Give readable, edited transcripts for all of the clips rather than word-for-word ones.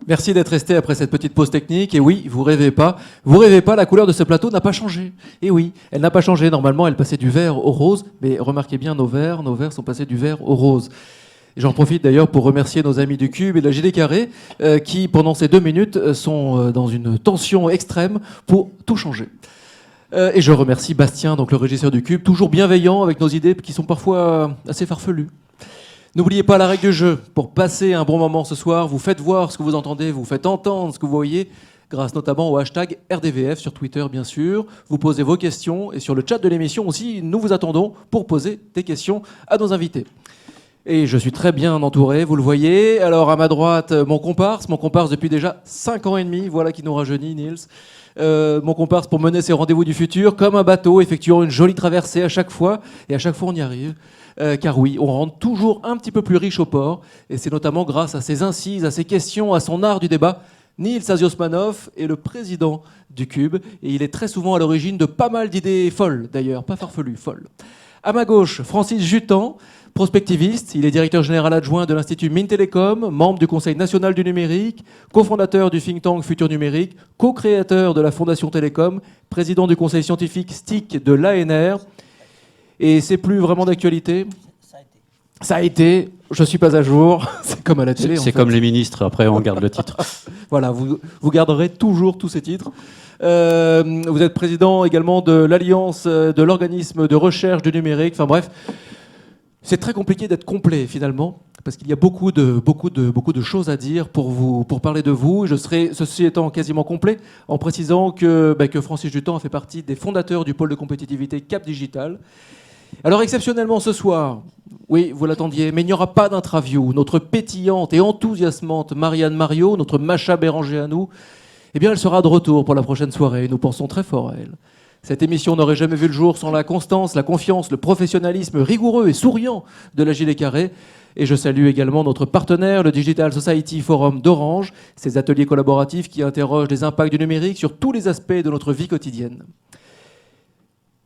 Merci d'être resté après cette petite pause technique. Et oui, vous rêvez pas, la couleur de ce plateau n'a pas changé. Et oui, elle n'a pas changé. Normalement, elle passait du vert au rose. Mais remarquez bien, nos verts sont passés du vert au rose. Et j'en profite d'ailleurs pour remercier nos amis du Cube et de la JD Carré qui, pendant ces 2 minutes, sont dans une tension extrême pour tout changer. Et je remercie Bastien, donc le régisseur du Cube, toujours bienveillant avec nos idées qui sont parfois assez farfelues. N'oubliez pas la règle du jeu. Pour passer un bon moment ce soir, vous faites voir ce que vous entendez, vous faites entendre ce que vous voyez, grâce notamment au hashtag RDVF sur Twitter, bien sûr. Vous posez vos questions et sur le chat de l'émission aussi, nous vous attendons pour poser des questions à nos invités. Et je suis très bien entouré, vous le voyez. Alors à ma droite, mon comparse depuis déjà 5 ans et demi, voilà qui nous rajeunit, Niels. Mon comparse pour mener ses rendez-vous du futur, comme un bateau, effectuant une jolie traversée à chaque fois, et à chaque fois on y arrive. Car oui, on rentre toujours un petit peu plus riche au port, et c'est notamment grâce à ses incises, à ses questions, à son art du débat. Niels Asiosmanov est le président du Cube, et il est très souvent à l'origine de pas mal d'idées folles, d'ailleurs, pas farfelues, folles. À ma gauche, Francis Jutan, prospectiviste, il est directeur général adjoint de l'Institut Mintelecom, membre du Conseil national du numérique, cofondateur du think tank Futur Numérique, co-créateur de la Fondation Télécom, président du conseil scientifique STIC de l'ANR. Et c'est plus vraiment d'actualité ? Ça a été, je suis pas à jour, c'est comme à la télé. C'est comme les ministres, après on garde le titre. Voilà, vous garderez toujours tous ces titres. Vous êtes président également de l'Alliance de l'organisme de recherche du numérique. Enfin bref, c'est très compliqué d'être complet finalement, parce qu'il y a beaucoup de choses à dire pour parler de vous. Je serai, ceci étant, quasiment complet, en précisant que Francis Jutan a fait partie des fondateurs du pôle de compétitivité Cap Digital. Alors exceptionnellement ce soir, oui, vous l'attendiez, mais il n'y aura pas d'interview. Notre pétillante et enthousiasmante Marianne Mario, notre Macha Béranger à nous, eh bien elle sera de retour pour la prochaine soirée. Nous pensons très fort à elle. Cette émission n'aurait jamais vu le jour sans la constance, la confiance, le professionnalisme rigoureux et souriant de la JD Carré. Et je salue également notre partenaire, le Digital Society Forum d'Orange, ces ateliers collaboratifs qui interrogent les impacts du numérique sur tous les aspects de notre vie quotidienne.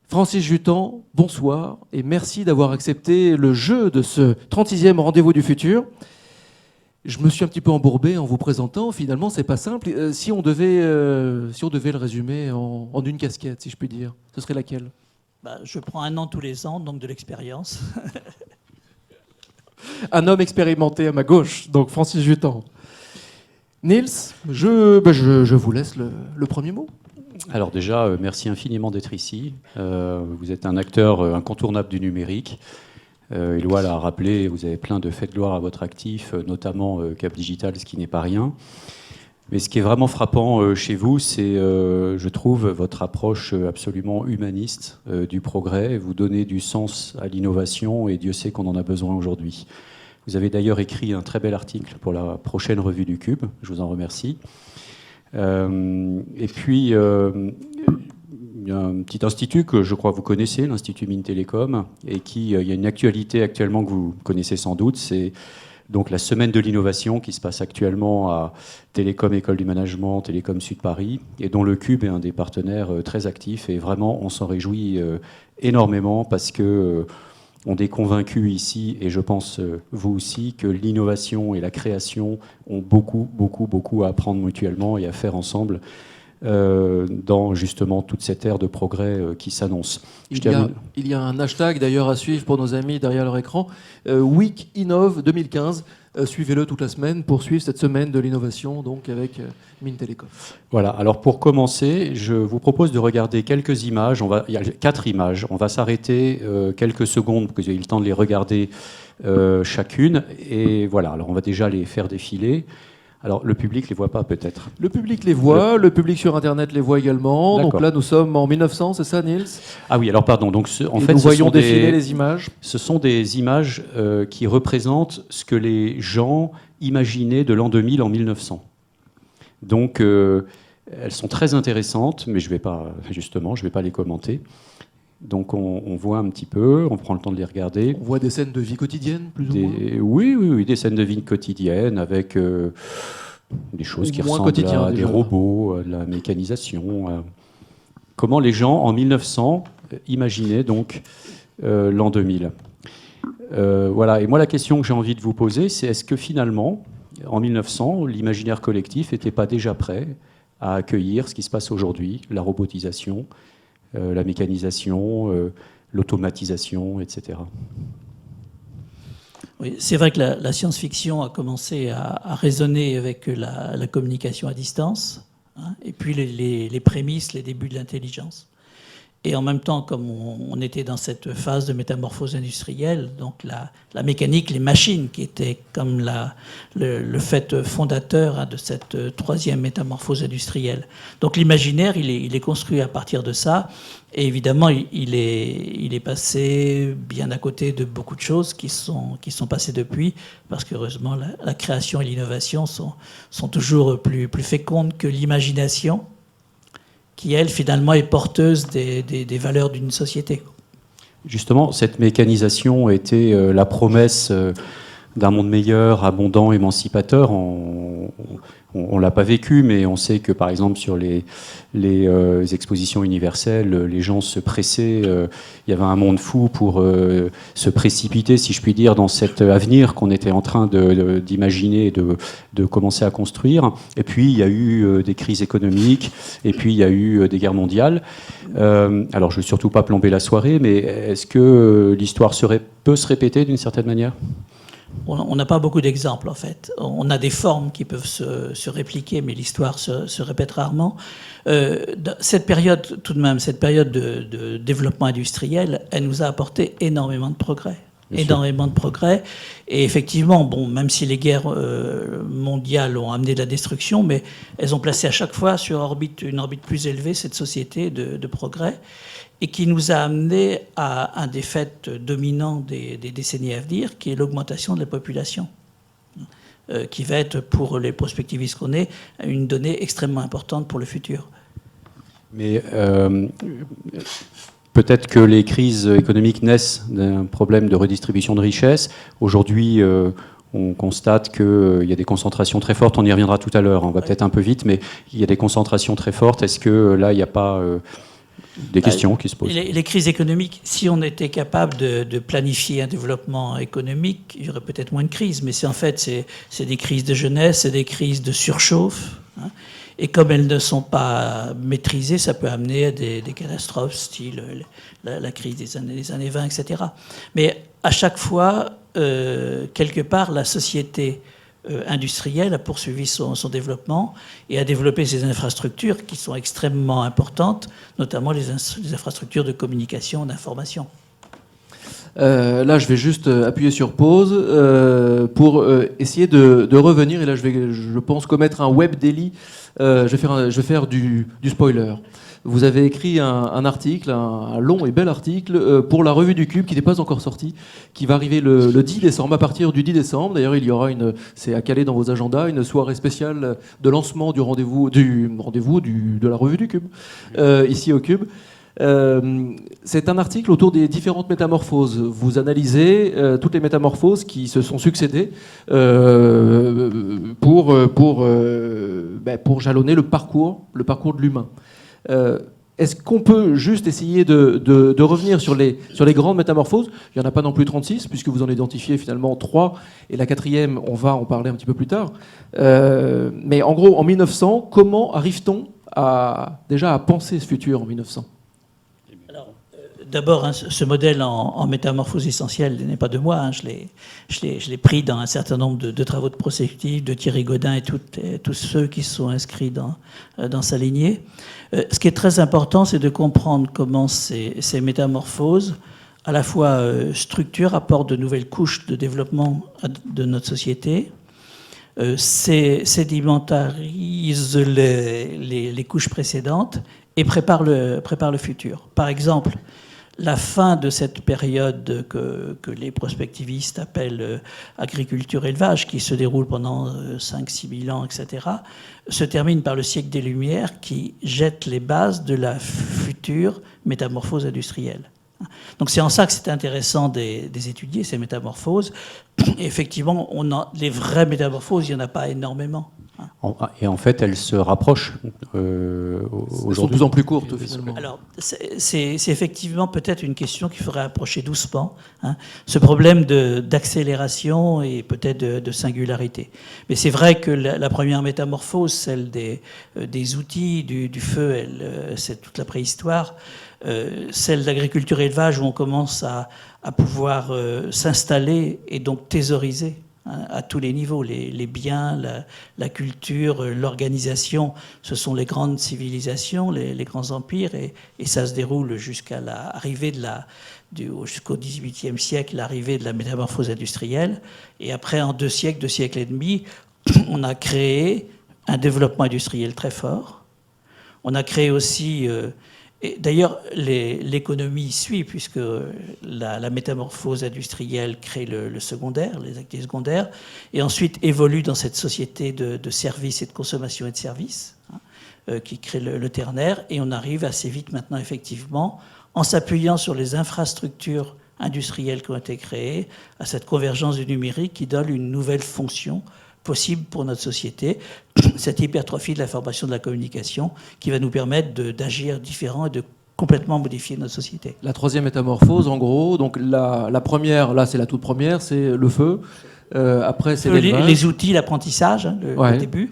Francis Jutan, bonsoir et merci d'avoir accepté le jeu de ce 36e rendez-vous du futur. Je me suis un petit peu embourbé en vous présentant. Finalement, c'est pas simple. Si on devait le résumer en une casquette, si je puis dire, ce serait laquelle ? Je prends 1 an tous les ans, donc de l'expérience. Un homme expérimenté à ma gauche, donc Francis Jutan. Niels, je vous laisse le premier mot. Alors déjà, merci infiniment d'être ici. Vous êtes un acteur incontournable du numérique. Éloi l'a rappelé, vous avez plein de faits de gloire à votre actif, notamment Cap Digital, ce qui n'est pas rien. Mais ce qui est vraiment frappant chez vous, c'est, je trouve, votre approche absolument humaniste du progrès. Vous donnez du sens à l'innovation et Dieu sait qu'on en a besoin aujourd'hui. Vous avez d'ailleurs écrit un très bel article pour la prochaine revue du Cube. Je vous en remercie. Et puis, il y a un petit institut que je crois vous connaissez, l'Institut Mintelecom, et il y a une actualité actuellement que vous connaissez sans doute, c'est donc la semaine de l'innovation qui se passe actuellement à Télécom École du Management, Télécom Sud Paris, et dont le Cube est un des partenaires très actifs. Et vraiment, on s'en réjouit énormément parce que on est convaincus ici, et je pense vous aussi, que l'innovation et la création ont beaucoup à apprendre mutuellement et à faire ensemble dans justement toute cette ère de progrès qui s'annonce. Il y a un hashtag d'ailleurs à suivre pour nos amis derrière leur écran, Week Innov 2015. Suivez-le toute la semaine pour suivre cette semaine de l'innovation donc avec Mintelecom. Voilà, alors pour commencer, je vous propose de regarder quelques images. Il y a 4 images. On va s'arrêter quelques secondes pour que vous ayez le temps de les regarder chacune. Et voilà, alors on va déjà les faire défiler. Alors, le public ne les voit pas, peut-être ? Le public les voit, le public sur Internet les voit également. D'accord. Donc là, nous sommes en 1900, c'est ça, Niels ? Ah oui, alors pardon. Donc, nous voyons défiler les images. Ce sont des images qui représentent ce que les gens imaginaient de l'an 2000 en 1900. Donc, elles sont très intéressantes, mais je ne vais pas les commenter. Donc on voit un petit peu, on prend le temps de les regarder. On voit des scènes de vie quotidienne, plus ou moins. Oui, des scènes de vie quotidienne avec des choses qui ressemblent à des robots, à de la mécanisation. Comment les gens, en 1900, imaginaient donc l'an 2000. Voilà. Et moi, la question que j'ai envie de vous poser, c'est est-ce que finalement, en 1900, l'imaginaire collectif n'était pas déjà prêt à accueillir ce qui se passe aujourd'hui, la robotisation, la mécanisation, l'automatisation, etc. Oui, c'est vrai que la science-fiction a commencé à résonner avec la communication à distance, hein, et puis les prémices, les débuts de l'intelligence. Et en même temps, comme on était dans cette phase de métamorphose industrielle, donc la mécanique, les machines, qui étaient comme le fait fondateur, hein, de cette troisième métamorphose industrielle. Donc l'imaginaire, il est construit à partir de ça. Et évidemment, il est passé bien à côté de beaucoup de choses qui sont passées depuis, parce qu'heureusement, la création et l'innovation sont toujours plus fécondes que l'imagination, qui, elle, finalement, est porteuse des valeurs d'une société. Justement, cette mécanisation était la promesse d'un monde meilleur, abondant, émancipateur. On ne l'a pas vécu, mais on sait que, par exemple, sur les expositions universelles, les gens se pressaient. Il y avait un monde fou pour se précipiter, si je puis dire, dans cet avenir qu'on était en train d'imaginer et de commencer à construire. Et puis, il y a eu des crises économiques, et puis il y a eu des guerres mondiales. Alors, je ne veux surtout pas plomber la soirée, mais est-ce que l'histoire peut se répéter d'une certaine manière ? On n'a pas beaucoup d'exemples, en fait. On a des formes qui peuvent se répliquer, mais l'histoire se répète rarement. Cette période, tout de même, cette période de développement industriel, elle nous a apporté énormément de progrès. Énormément de progrès. Et effectivement, bon, même si les guerres mondiales ont amené de la destruction, mais elles ont placé à chaque fois sur une orbite plus élevée cette société de progrès, et qui nous a amené à un des faits dominants des décennies à venir, qui est l'augmentation de la population, qui va être, pour les prospectivistes qu'on est, une donnée extrêmement importante pour le futur. Mais peut-être que les crises économiques naissent d'un problème de redistribution de richesses. Aujourd'hui, on constate qu'il y a des concentrations très fortes. On y reviendra tout à l'heure. On va peut-être un peu vite, mais il y a des concentrations très fortes. Est-ce que là, il n'y a pas des questions qui se posent? Les crises économiques, si on était capable de planifier un développement économique, il y aurait peut-être moins de crises. Mais c'est des crises de jeunesse, c'est des crises de surchauffe, hein. Et comme elles ne sont pas maîtrisées, ça peut amener à des catastrophes, style la crise des années 20, etc. Mais à chaque fois, quelque part, la société industrielle a poursuivi son développement et a développé ses infrastructures qui sont extrêmement importantes, notamment les infrastructures de communication, d'information. Là, je vais juste appuyer sur pause pour essayer de revenir. Et là, je pense, commettre un web délit. Je vais faire du spoiler. Vous avez écrit un article, un long et bel article pour la revue du Cube qui n'est pas encore sorti, qui va arriver le 10 décembre, à partir du 10 décembre. D'ailleurs, il y aura c'est à caler dans vos agendas, une soirée spéciale de lancement de la revue du Cube, ici au Cube. C'est un article autour des différentes métamorphoses. Vous analysez toutes les métamorphoses qui se sont succédées pour jalonner le parcours de l'humain. Est-ce qu'on peut juste essayer de revenir sur les grandes métamorphoses? Il n'y en a pas non plus 36, puisque vous en identifiez finalement 3, et la 4e, on va en parler un petit peu plus tard. Mais en gros, en 1900, comment arrive-t-on déjà à penser ce futur en 1900? D'abord, hein, ce modèle en métamorphose essentielle n'est pas de moi. Hein, je l'ai pris dans un certain nombre de travaux de prospective de Thierry Godin et tous ceux qui sont inscrits dans sa lignée. Ce qui est très important, c'est de comprendre comment ces métamorphoses, à la fois structurent, apportent de nouvelles couches de développement de notre société, sédimentarisent les couches précédentes et préparent le futur. Par exemple, la fin de cette période que les prospectivistes appellent agriculture-élevage, qui se déroule pendant 5-6 000 ans, etc., se termine par le siècle des Lumières qui jette les bases de la future métamorphose industrielle. Donc c'est en ça que c'est intéressant d'étudier ces métamorphoses. Et effectivement, les vraies métamorphoses, il n'y en a pas énormément. Et en fait, elles se rapprochent Elles sont de aujourd'hui. plus en plus courtes, finalement. Alors, c'est effectivement peut-être une question qu'il faudrait approcher doucement, hein, ce problème d'accélération et peut-être de singularité. Mais c'est vrai que la première métamorphose, celle des outils, du feu, c'est toute la préhistoire. Celle de l'agriculture-élevage, où on commence à pouvoir s'installer et donc thésauriser, hein, à tous les niveaux, les biens, la culture, l'organisation, ce sont les grandes civilisations, les grands empires, et ça se déroule jusqu'à l'arrivée jusqu'au XVIIIe siècle, l'arrivée de la métamorphose industrielle. Et après, en 2 siècles et demi, on a créé un développement industriel très fort. On a créé aussi... Et d'ailleurs, l'économie suit, puisque la métamorphose industrielle crée le secondaire, les activités secondaires, et ensuite évolue dans cette société de services et de consommation et de services, hein, qui crée le ternaire. Et on arrive assez vite maintenant, effectivement, en s'appuyant sur les infrastructures industrielles qui ont été créées, à cette convergence du numérique qui donne une nouvelle fonction possible pour notre société, cette hypertrophie de l'information, de la communication, qui va nous permettre d'agir différent et de complètement modifier notre société. La troisième métamorphose, en gros, donc la première, là c'est la toute première, c'est le feu. Après c'est l'élevage. Les outils, l'apprentissage, hein, le début.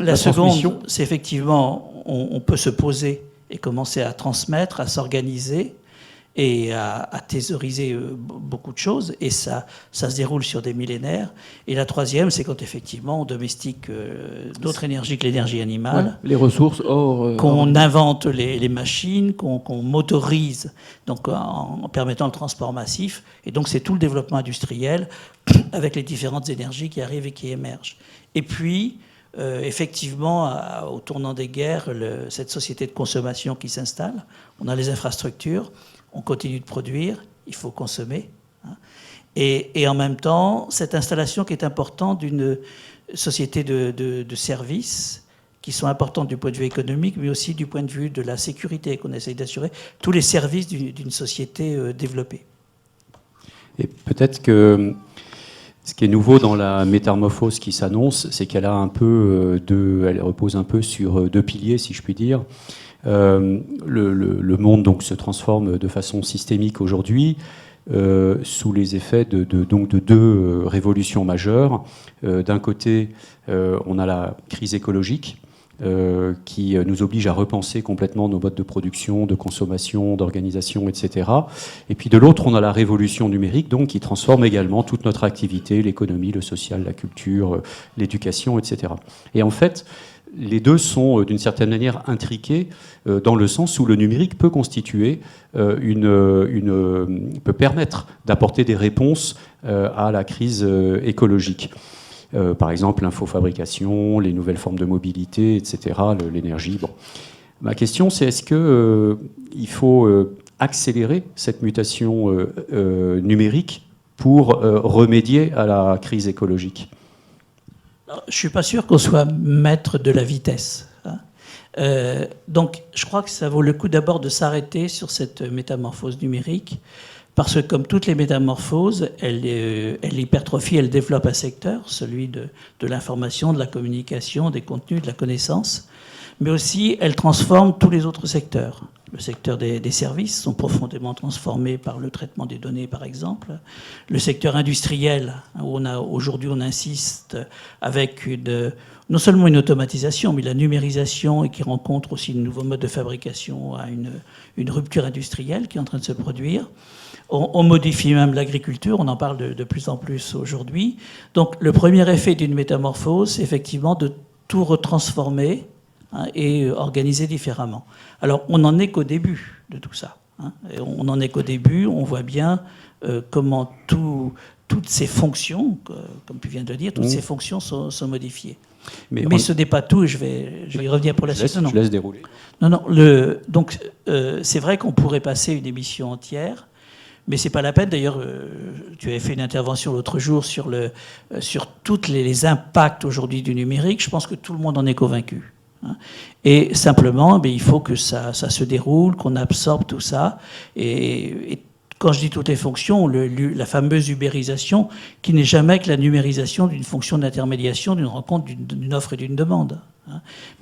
La seconde, c'est effectivement, on peut se poser et commencer à transmettre, à s'organiser et à thésauriser beaucoup de choses, et ça se déroule sur des millénaires. Et la troisième, c'est quand effectivement on domestique d'autres énergies que l'énergie animale, les ressources qu'on invente les machines, qu'on motorise, donc en permettant le transport massif. Et donc c'est tout le développement industriel avec les différentes énergies qui arrivent et qui émergent. Et puis effectivement, au tournant des guerres, cette société de consommation qui s'installe, on a les infrastructures, on continue de produire, il faut consommer, hein. Et en même temps, cette installation qui est importante d'une société de services qui sont importantes du point de vue économique, mais aussi du point de vue de la sécurité qu'on essaye d'assurer, tous les services d'une société développée. Et peut-être que ce qui est nouveau dans la métamorphose qui s'annonce, c'est qu'elle a un peu elle repose un peu sur 2 piliers, si je puis dire. Le monde donc se transforme de façon systémique aujourd'hui, sous les effets de 2 révolutions majeures. D'un côté, on a la crise écologique qui nous oblige à repenser complètement nos modes de production, de consommation, d'organisation, etc. Et puis de l'autre, on a la révolution numérique, donc qui transforme également toute notre activité, l'économie, le social, la culture, l'éducation, etc. Et en fait, les 2 sont d'une certaine manière intriqués dans le sens où le numérique peut constituer peut permettre d'apporter des réponses à la crise écologique. Par exemple, l'infofabrication, les nouvelles formes de mobilité, etc., l'énergie. Bon. Ma question, c'est est-ce qu'il faut accélérer cette mutation numérique pour remédier à la crise écologique ? Alors, je ne suis pas sûr qu'on soit maître de la vitesse, hein. Donc, je crois que ça vaut le coup d'abord de s'arrêter sur cette métamorphose numérique, parce que comme toutes les métamorphoses, elle hypertrophie, elle développe un secteur, celui de l'information, de la communication, des contenus, de la connaissance, mais aussi elle transforme tous les autres secteurs. Le secteur des services sont profondément transformés par le traitement des données, par exemple. Le secteur industriel, où aujourd'hui on insiste avec non seulement une automatisation, mais la numérisation, et qui rencontre aussi de nouveaux modes de fabrication, à une rupture industrielle qui est en train de se produire. On modifie même l'agriculture, on en parle de plus en plus aujourd'hui. Donc le premier effet d'une métamorphose, c'est effectivement de tout retransformer, hein, et organiser différemment. Alors on n'en est qu'au début de tout ça, hein. Et on n'en est qu'au début, on voit bien comment toutes ces fonctions, comme tu viens de le dire, toutes ces fonctions sont modifiées. Mais ce n'est pas tout, et je vais y revenir pour la suite. Je laisse dérouler. Non, donc c'est vrai qu'on pourrait passer une émission entière, mais c'est pas la peine. D'ailleurs, tu avais fait une intervention l'autre jour sur tous les impacts aujourd'hui du numérique. Je pense que tout le monde en est convaincu, hein. Et simplement, il faut que ça se déroule, qu'on absorbe tout ça, et quand je dis toutes les fonctions, la fameuse ubérisation, qui n'est jamais que la numérisation d'une fonction d'intermédiation, d'une rencontre, d'une offre et d'une demande.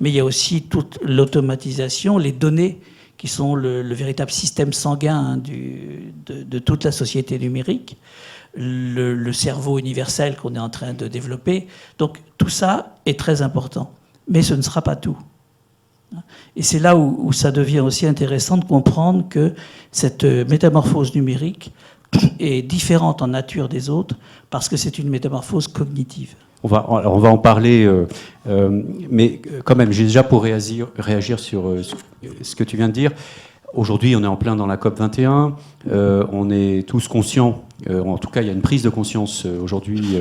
Mais il y a aussi toute l'automatisation, les données qui sont le véritable système sanguin de toute la société numérique, le cerveau universel qu'on est en train de développer. Donc tout ça est très important, mais ce ne sera pas tout. Et c'est là où ça devient aussi intéressant de comprendre que cette métamorphose numérique est différente en nature des autres parce que c'est une métamorphose cognitive. On va en parler, mais quand même, j'ai déjà pour réagir sur ce que tu viens de dire. Aujourd'hui, on est en plein dans la COP 21. On est tous conscients, en tout cas, il y a une prise de conscience aujourd'hui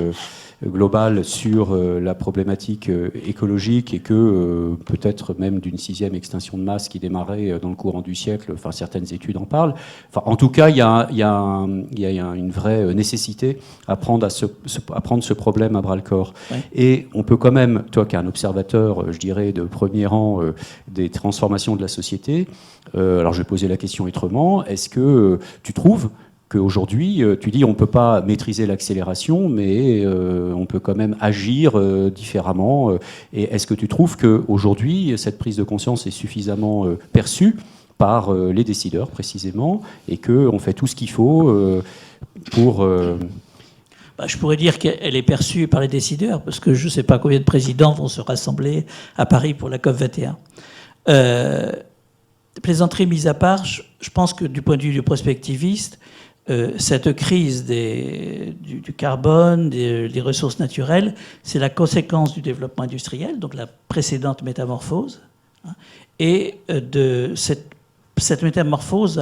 globale sur la problématique écologique et que peut-être même d'une 6e extinction de masse qui démarrait dans le courant du siècle. Enfin, certaines études en parlent. Enfin, en tout cas, il y a une vraie nécessité à prendre ce problème à bras-le-corps. Ouais. Et on peut quand même, toi qui es un observateur, je dirais, de premier rang des transformations de la société, alors je vais poser la question autrement, est-ce que tu trouves qu'aujourd'hui, tu dis on ne peut pas maîtriser l'accélération, mais on peut quand même agir différemment. Et est-ce que tu trouves qu'aujourd'hui, cette prise de conscience est suffisamment perçue par les décideurs, précisément, et qu'on fait tout ce qu'il faut pour... Je pourrais dire qu'elle est perçue par les décideurs, parce que je ne sais pas combien de présidents vont se rassembler à Paris pour la COP 21. Plaisanterie mise à part, je pense que du point de vue du prospectiviste, cette crise du carbone, des ressources naturelles, c'est la conséquence du développement industriel, donc la précédente métamorphose. Et cette métamorphose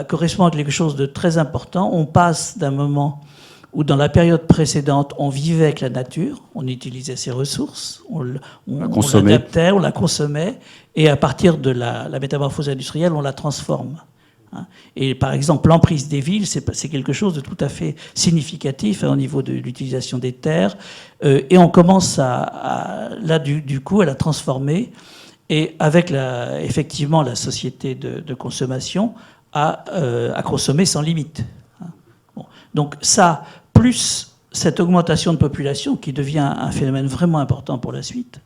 correspond à quelque chose de très important. On passe d'un moment où, dans la période précédente, on vivait avec la nature, on utilisait ses ressources, on l'adaptait, on la consommait, et à partir de la métamorphose industrielle, on la transforme. Et par exemple, l'emprise des villes, c'est quelque chose de tout à fait significatif au niveau de l'utilisation des terres. Et on commence là, du coup, à la transformer. Et avec effectivement la société de consommation, à consommer sans limite. Bon. Donc ça, plus cette augmentation de population qui devient un phénomène vraiment important pour la suite,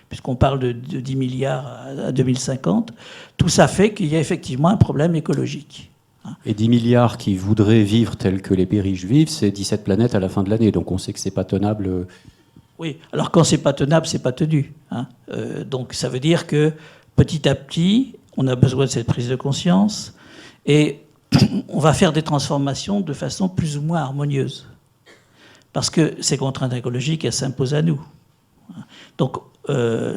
puisqu'on parle de 10 milliards à 2050, tout ça fait qu'il y a effectivement un problème écologique. Et 10 milliards qui voudraient vivre tel que les pays riches vivent, c'est 17 planètes à la fin de l'année, donc on sait que c'est pas tenable. Oui, alors quand c'est pas tenable, c'est pas tenu. Donc ça veut dire que petit à petit, on a besoin de cette prise de conscience, et on va faire des transformations de façon plus ou moins harmonieuse. Parce que ces contraintes écologiques, elles s'imposent à nous. Donc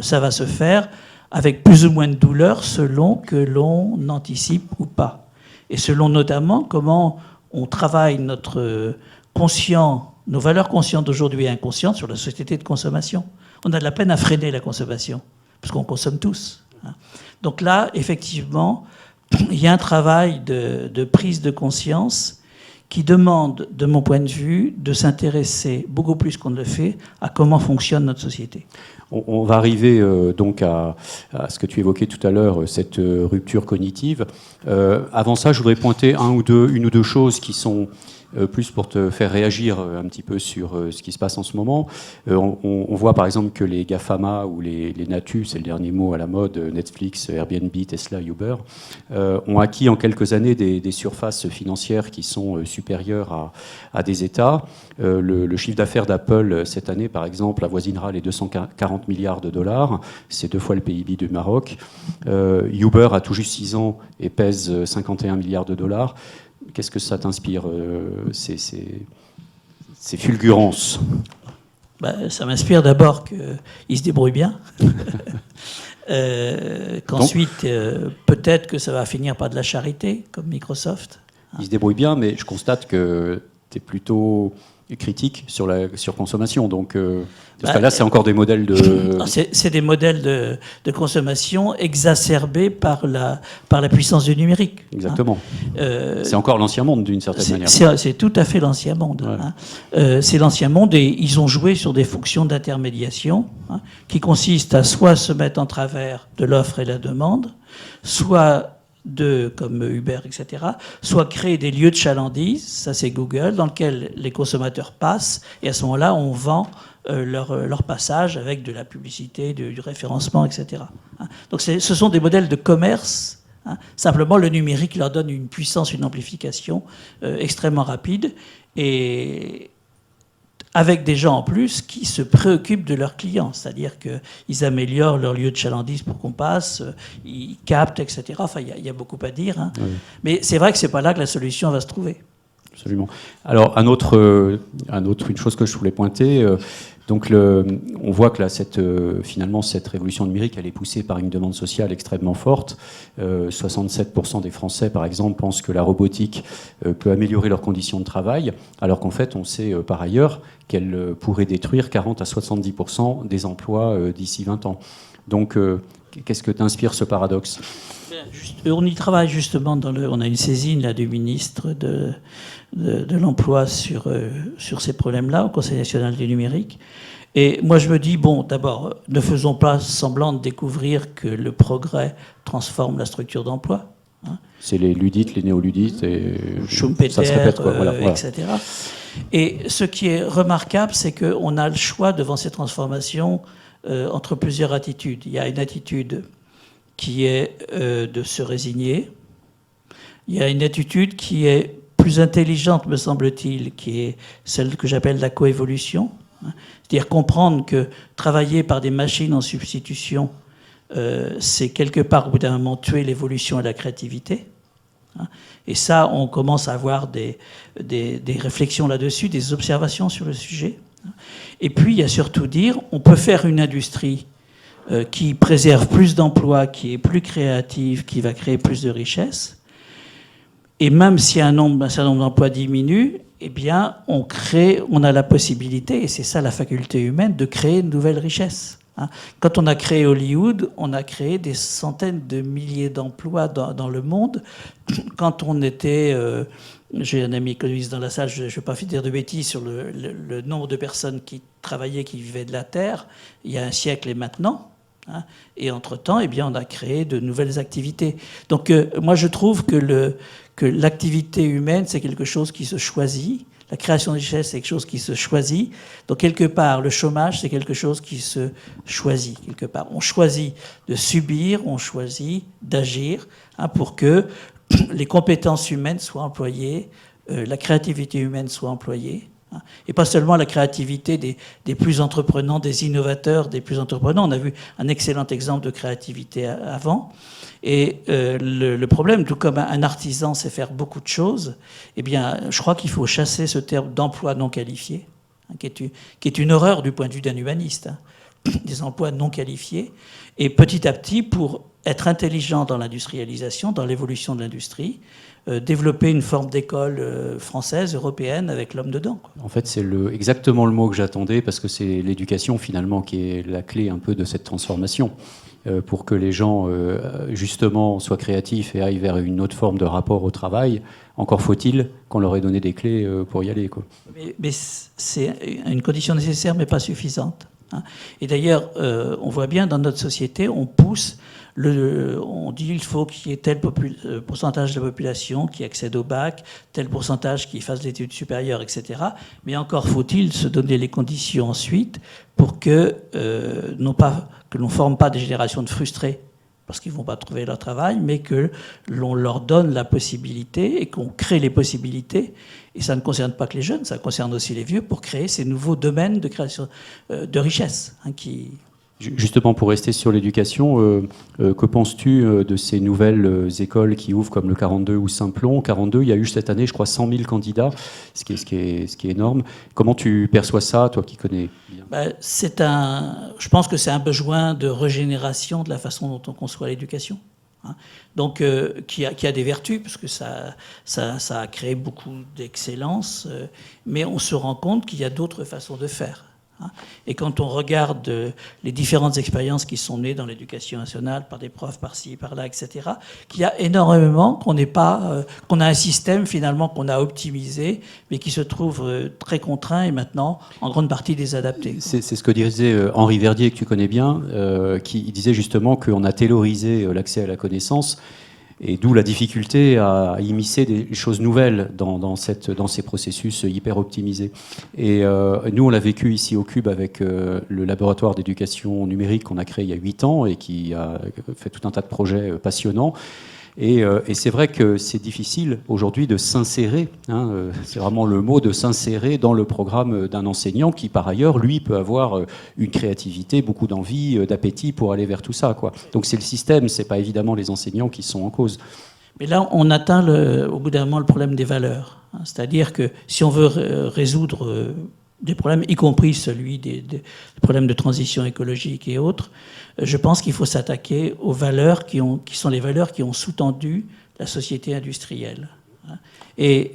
ça va se faire avec plus ou moins de douleur selon que l'on anticipe ou pas. Et selon notamment comment on travaille notre nos valeurs conscientes d'aujourd'hui et inconscientes sur la société de consommation. On a de la peine à freiner la consommation, parce qu'on consomme tous. Donc là, effectivement, il y a un travail de prise de conscience qui demande, de mon point de vue, de s'intéresser beaucoup plus qu'on ne le fait à comment fonctionne notre société. On va arriver donc à ce que tu évoquais tout à l'heure, cette rupture cognitive. Avant ça, je voudrais pointer une ou deux choses qui sont plus pour te faire réagir un petit peu sur ce qui se passe en ce moment. On voit par exemple que les GAFAMA ou les Natu, c'est le dernier mot à la mode, Netflix, Airbnb, Tesla, Uber, ont acquis en quelques années des surfaces financières qui sont supérieures à des États. Le chiffre d'affaires d'Apple cette année, par exemple, avoisinera les 240 milliards de dollars. C'est 2 fois le PIB du Maroc. Uber a tout juste 6 ans et pèse 51 milliards de dollars. Qu'est-ce que ça t'inspire, ces fulgurances ? Ça m'inspire d'abord qu'ils se débrouillent bien. Qu'ensuite, peut-être que ça va finir par de la charité, comme Microsoft. Ils se débrouillent bien, mais je constate que tu es plutôt critique sur la surconsommation. Donc, parce que là, c'est encore des modèles de... C'est des modèles de consommation exacerbés par la puissance du numérique. Exactement. C'est encore l'ancien monde, d'une certaine manière. C'est tout à fait l'ancien monde. Ouais. C'est l'ancien monde, et ils ont joué sur des fonctions d'intermédiation qui consistent à soit se mettre en travers de l'offre et la demande, soit comme Uber, etc., soit créer des lieux de chalandise, ça c'est Google, dans lesquels les consommateurs passent, et à ce moment-là, on vend leur passage avec de la publicité, du référencement, etc. Donc ce sont des modèles de commerce. Simplement, le numérique leur donne une puissance, une amplification extrêmement rapide, et avec des gens en plus qui se préoccupent de leurs clients, c'est-à-dire qu'ils améliorent leur lieu de chalandise pour qu'on passe, ils captent, etc. Enfin, il y a beaucoup à dire. Oui. Mais c'est vrai que c'est pas là que la solution va se trouver. Absolument. Alors, une chose que je voulais pointer, donc on voit que là, finalement, cette révolution numérique, elle est poussée par une demande sociale extrêmement forte. 67% des Français, par exemple, pensent que la robotique peut améliorer leurs conditions de travail, alors qu'en fait, on sait par ailleurs qu'elle pourrait détruire 40 à 70% des emplois d'ici 20 ans. Donc, qu'est-ce que t'inspire ce paradoxe ? On y travaille justement, on a une saisine là, du ministre de l'Emploi sur ces problèmes-là au Conseil national du numérique. Et moi je me dis, bon, d'abord, ne faisons pas semblant de découvrir que le progrès transforme la structure d'emploi. C'est les ludites, les néoludites, et Schumpeter, ça se répète, quoi. Voilà. etc. Et ce qui est remarquable, c'est qu'on a le choix devant ces transformations entre plusieurs attitudes. Il y a une attitude qui est de se résigner. Il y a une attitude qui est plus intelligente, me semble-t-il, qui est celle que j'appelle la coévolution. C'est-à-dire comprendre que travailler par des machines en substitution, c'est quelque part, au bout d'un moment, tuer l'évolution et la créativité. Et ça, on commence à avoir des réflexions là-dessus, des observations sur le sujet. Et puis, il y a surtout dire, on peut faire une industrie qui préserve plus d'emplois, qui est plus créative, qui va créer plus de richesses. Et même si un certain nombre d'emplois diminue, eh bien, on a la possibilité, et c'est ça la faculté humaine, de créer une nouvelle richesse. Quand on a créé Hollywood, on a créé des centaines de milliers d'emplois dans le monde. Quand on était... j'ai un ami économiste dans la salle, je ne vais pas dire de bêtises sur le nombre de personnes qui travaillaient, qui vivaient de la terre, il y a un siècle et maintenant. Et entre-temps, eh bien, on a créé de nouvelles activités. Donc moi, je trouve que l'activité humaine, c'est quelque chose qui se choisit. La création de richesse, c'est quelque chose qui se choisit. Donc, quelque part, le chômage, c'est quelque chose qui se choisit. Quelque part, on choisit de subir, on choisit d'agir pour que les compétences humaines soient employées, la créativité humaine soit employée. Et pas seulement la créativité des plus entreprenants, des innovateurs, des plus entreprenants. On a vu un excellent exemple de créativité avant. Et le problème, tout comme un artisan sait faire beaucoup de choses, eh bien, je crois qu'il faut chasser ce terme d'emploi non qualifié, qui est une horreur du point de vue d'un humaniste, des emplois non qualifiés. Et petit à petit, pour être intelligent dans l'industrialisation, dans l'évolution de l'industrie, développer une forme d'école française, européenne, avec l'homme dedans. En fait, c'est exactement le mot que j'attendais, parce que c'est l'éducation, finalement, qui est la clé un peu de cette transformation. Pour que les gens, justement, soient créatifs et aillent vers une autre forme de rapport au travail, encore faut-il qu'on leur ait donné des clés pour y aller, quoi. Mais c'est une condition nécessaire, mais pas suffisante. Et d'ailleurs, on voit bien, dans notre société, on pousse... on dit qu'il faut qu'il y ait tel pourcentage de la population qui accède au bac, tel pourcentage qui fasse l'étude supérieure, etc. Mais encore faut-il se donner les conditions ensuite pour que, non pas que l'on ne forme pas des générations de frustrés parce qu'ils ne vont pas trouver leur travail, mais que l'on leur donne la possibilité et qu'on crée les possibilités. Et ça ne concerne pas que les jeunes, ça concerne aussi les vieux, pour créer ces nouveaux domaines de création de richesse qui... Justement, pour rester sur l'éducation, que penses-tu de ces nouvelles écoles qui ouvrent comme le 42 ou Saint-Plon ? 42, il y a eu cette année, je crois, 100 000 candidats, ce qui est énorme. Comment tu perçois ça, toi qui connais bien ? Je pense que c'est un besoin de régénération de la façon dont on conçoit l'éducation. Donc, qui a des vertus, parce que ça a créé beaucoup d'excellence, mais on se rend compte qu'il y a d'autres façons de faire. Et quand on regarde les différentes expériences qui sont nées dans l'éducation nationale par des profs par-ci, par-là, etc., qu'il y a énormément, qu'on a un système finalement qu'on a optimisé, mais qui se trouve très contraint et maintenant en grande partie désadapté. C'est ce que disait Henri Verdier, que tu connais bien, qui disait justement qu'on a taylorisé l'accès à la connaissance. Et d'où la difficulté à immiscer des choses nouvelles dans ces processus hyper optimisés. Et nous, on l'a vécu ici au Cube avec le laboratoire d'éducation numérique qu'on a créé il y a 8 ans et qui a fait tout un tas de projets passionnants. Et c'est vrai que c'est difficile aujourd'hui de s'insérer, c'est vraiment le mot, de s'insérer dans le programme d'un enseignant qui, par ailleurs, lui, peut avoir une créativité, beaucoup d'envie, d'appétit pour aller vers tout ça, quoi. Donc c'est le système, c'est pas évidemment les enseignants qui sont en cause. Mais là, on atteint au bout d'un moment le problème des valeurs. C'est-à-dire que si on veut résoudre des problèmes, y compris celui des problèmes de transition écologique et autres, je pense qu'il faut s'attaquer aux valeurs qui sont les valeurs qui ont sous-tendu la société industrielle. Et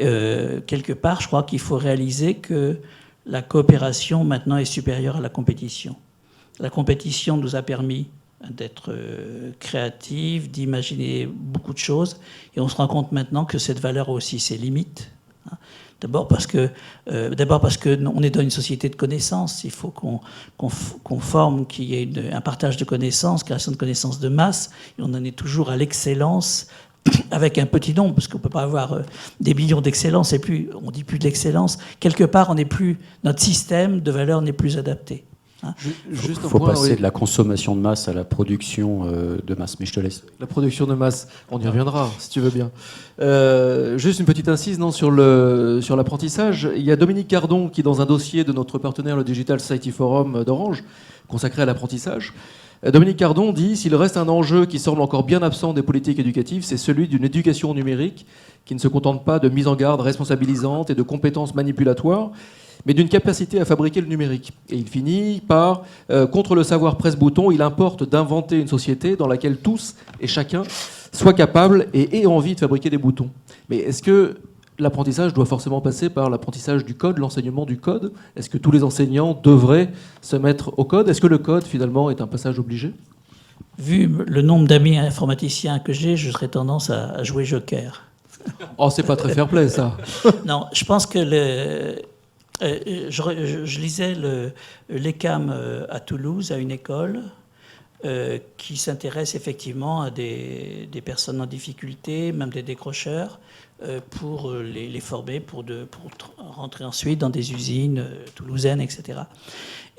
quelque part, je crois qu'il faut réaliser que la coopération maintenant est supérieure à la compétition. La compétition nous a permis d'être créatifs, d'imaginer beaucoup de choses, et on se rend compte maintenant que cette valeur a aussi ses limites. D'abord parce que on est dans une société de connaissances. Il faut qu'on forme, qu'il y ait un partage de connaissances, création de connaissances de masse, et on en est toujours à l'excellence avec un petit nombre, parce qu'on ne peut pas avoir des millions d'excellence, et plus, on dit plus de l'excellence. Quelque part, notre système de valeurs n'est plus adapté. Il faut passer de la consommation de masse à la production de masse, mais je te laisse. La production de masse, on y reviendra, si tu veux bien. Juste une petite incise sur l'apprentissage. Il y a Dominique Cardon qui, dans un dossier de notre partenaire, le Digital Society Forum d'Orange, consacré à l'apprentissage, Dominique Cardon dit « S'il reste un enjeu qui semble encore bien absent des politiques éducatives, c'est celui d'une éducation numérique qui ne se contente pas de mise en garde responsabilisante et de compétences manipulatoires, mais d'une capacité à fabriquer le numérique. » Et il finit par contre le savoir presse-bouton, il importe d'inventer une société dans laquelle tous et chacun soient capables et aient envie de fabriquer des boutons. Mais est-ce que l'apprentissage doit forcément passer par l'apprentissage du code, l'enseignement du code? Est-ce que tous les enseignants devraient se mettre au code? Est-ce que le code, finalement, est un passage obligé? Vu le nombre d'amis informaticiens que j'ai, je serais tendance à jouer joker. Oh, c'est pas très fair-play, ça. Non, je pense que je lisais l'ECAM à Toulouse, à une école, qui s'intéresse effectivement à des personnes en difficulté, même des décrocheurs, pour les former, pour rentrer ensuite dans des usines toulousaines, etc.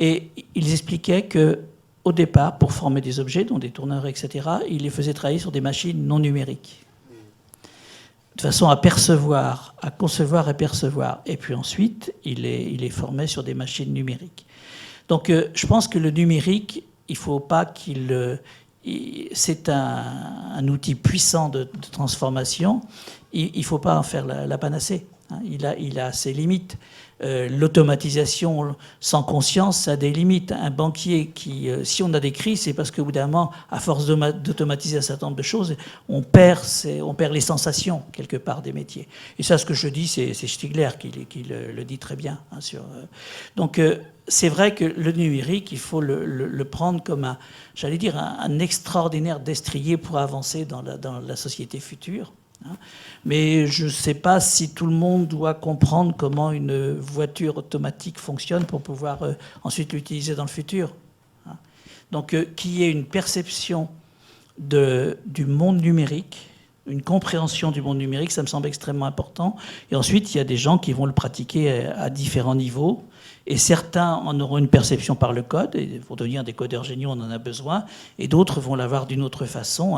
Et ils expliquaient qu'au départ, pour former des objets, dont des tourneurs, etc., ils les faisaient travailler sur des machines non numériques, de façon à percevoir, à concevoir et percevoir. Et puis ensuite, il les formait sur des machines numériques. Donc je pense que le numérique, il ne faut pas c'est un outil puissant de transformation. Il ne faut pas en faire la panacée. Il a ses limites. L'automatisation sans conscience, ça a des limites. Un banquier si on a des crises, c'est parce qu'au bout d'un moment, à force d'automatiser un certain nombre de choses, on perd les sensations, quelque part, des métiers. Et ça, ce que je dis, c'est Stigler qui le dit très bien. Donc, c'est vrai que le numérique, il faut le prendre comme un extraordinaire destrier pour avancer dans la société future. Mais je ne sais pas si tout le monde doit comprendre comment une voiture automatique fonctionne pour pouvoir ensuite l'utiliser dans le futur. Donc qu'il y ait une perception du monde numérique, une compréhension du monde numérique, ça me semble extrêmement important. Et ensuite, il y a des gens qui vont le pratiquer à différents niveaux. Et certains en auront une perception par le code, et vont devenir des codeurs géniaux, on en a besoin, et d'autres vont l'avoir d'une autre façon,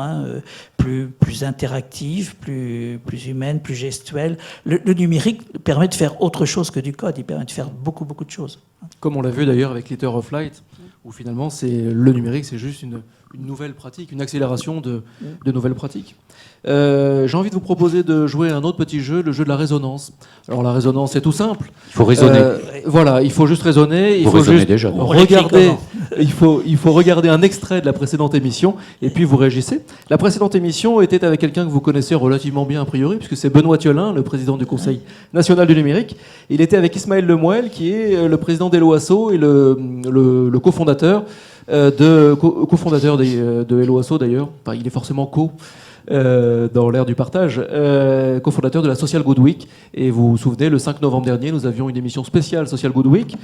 plus interactive, plus humaine, plus gestuelle. Le numérique permet de faire autre chose que du code, il permet de faire beaucoup, beaucoup de choses. Comme on l'a vu d'ailleurs avec Litter of Light, où finalement le numérique, c'est juste une nouvelle pratique, une accélération de nouvelles pratiques. J'ai envie de vous proposer de jouer à un autre petit jeu, le jeu de la résonance. Alors la résonance, c'est tout simple. Il faut raisonner. Voilà, il faut juste raisonner. Il faut juste déjà. regarder. Il faut regarder un extrait de la précédente émission et puis vous réagissez. La précédente émission était avec quelqu'un que vous connaissez relativement bien a priori, puisque c'est Benoît Thiolin, le président du Conseil national du numérique. Il était avec Ismaël Lemouel, qui est le président d'Helloasso et le cofondateur de Helloasso d'ailleurs. Enfin, il est forcément dans l'ère du partage, cofondateur de la Social Good Week. Et vous vous souvenez, le 5 novembre dernier, nous avions une émission spéciale Social Good Week.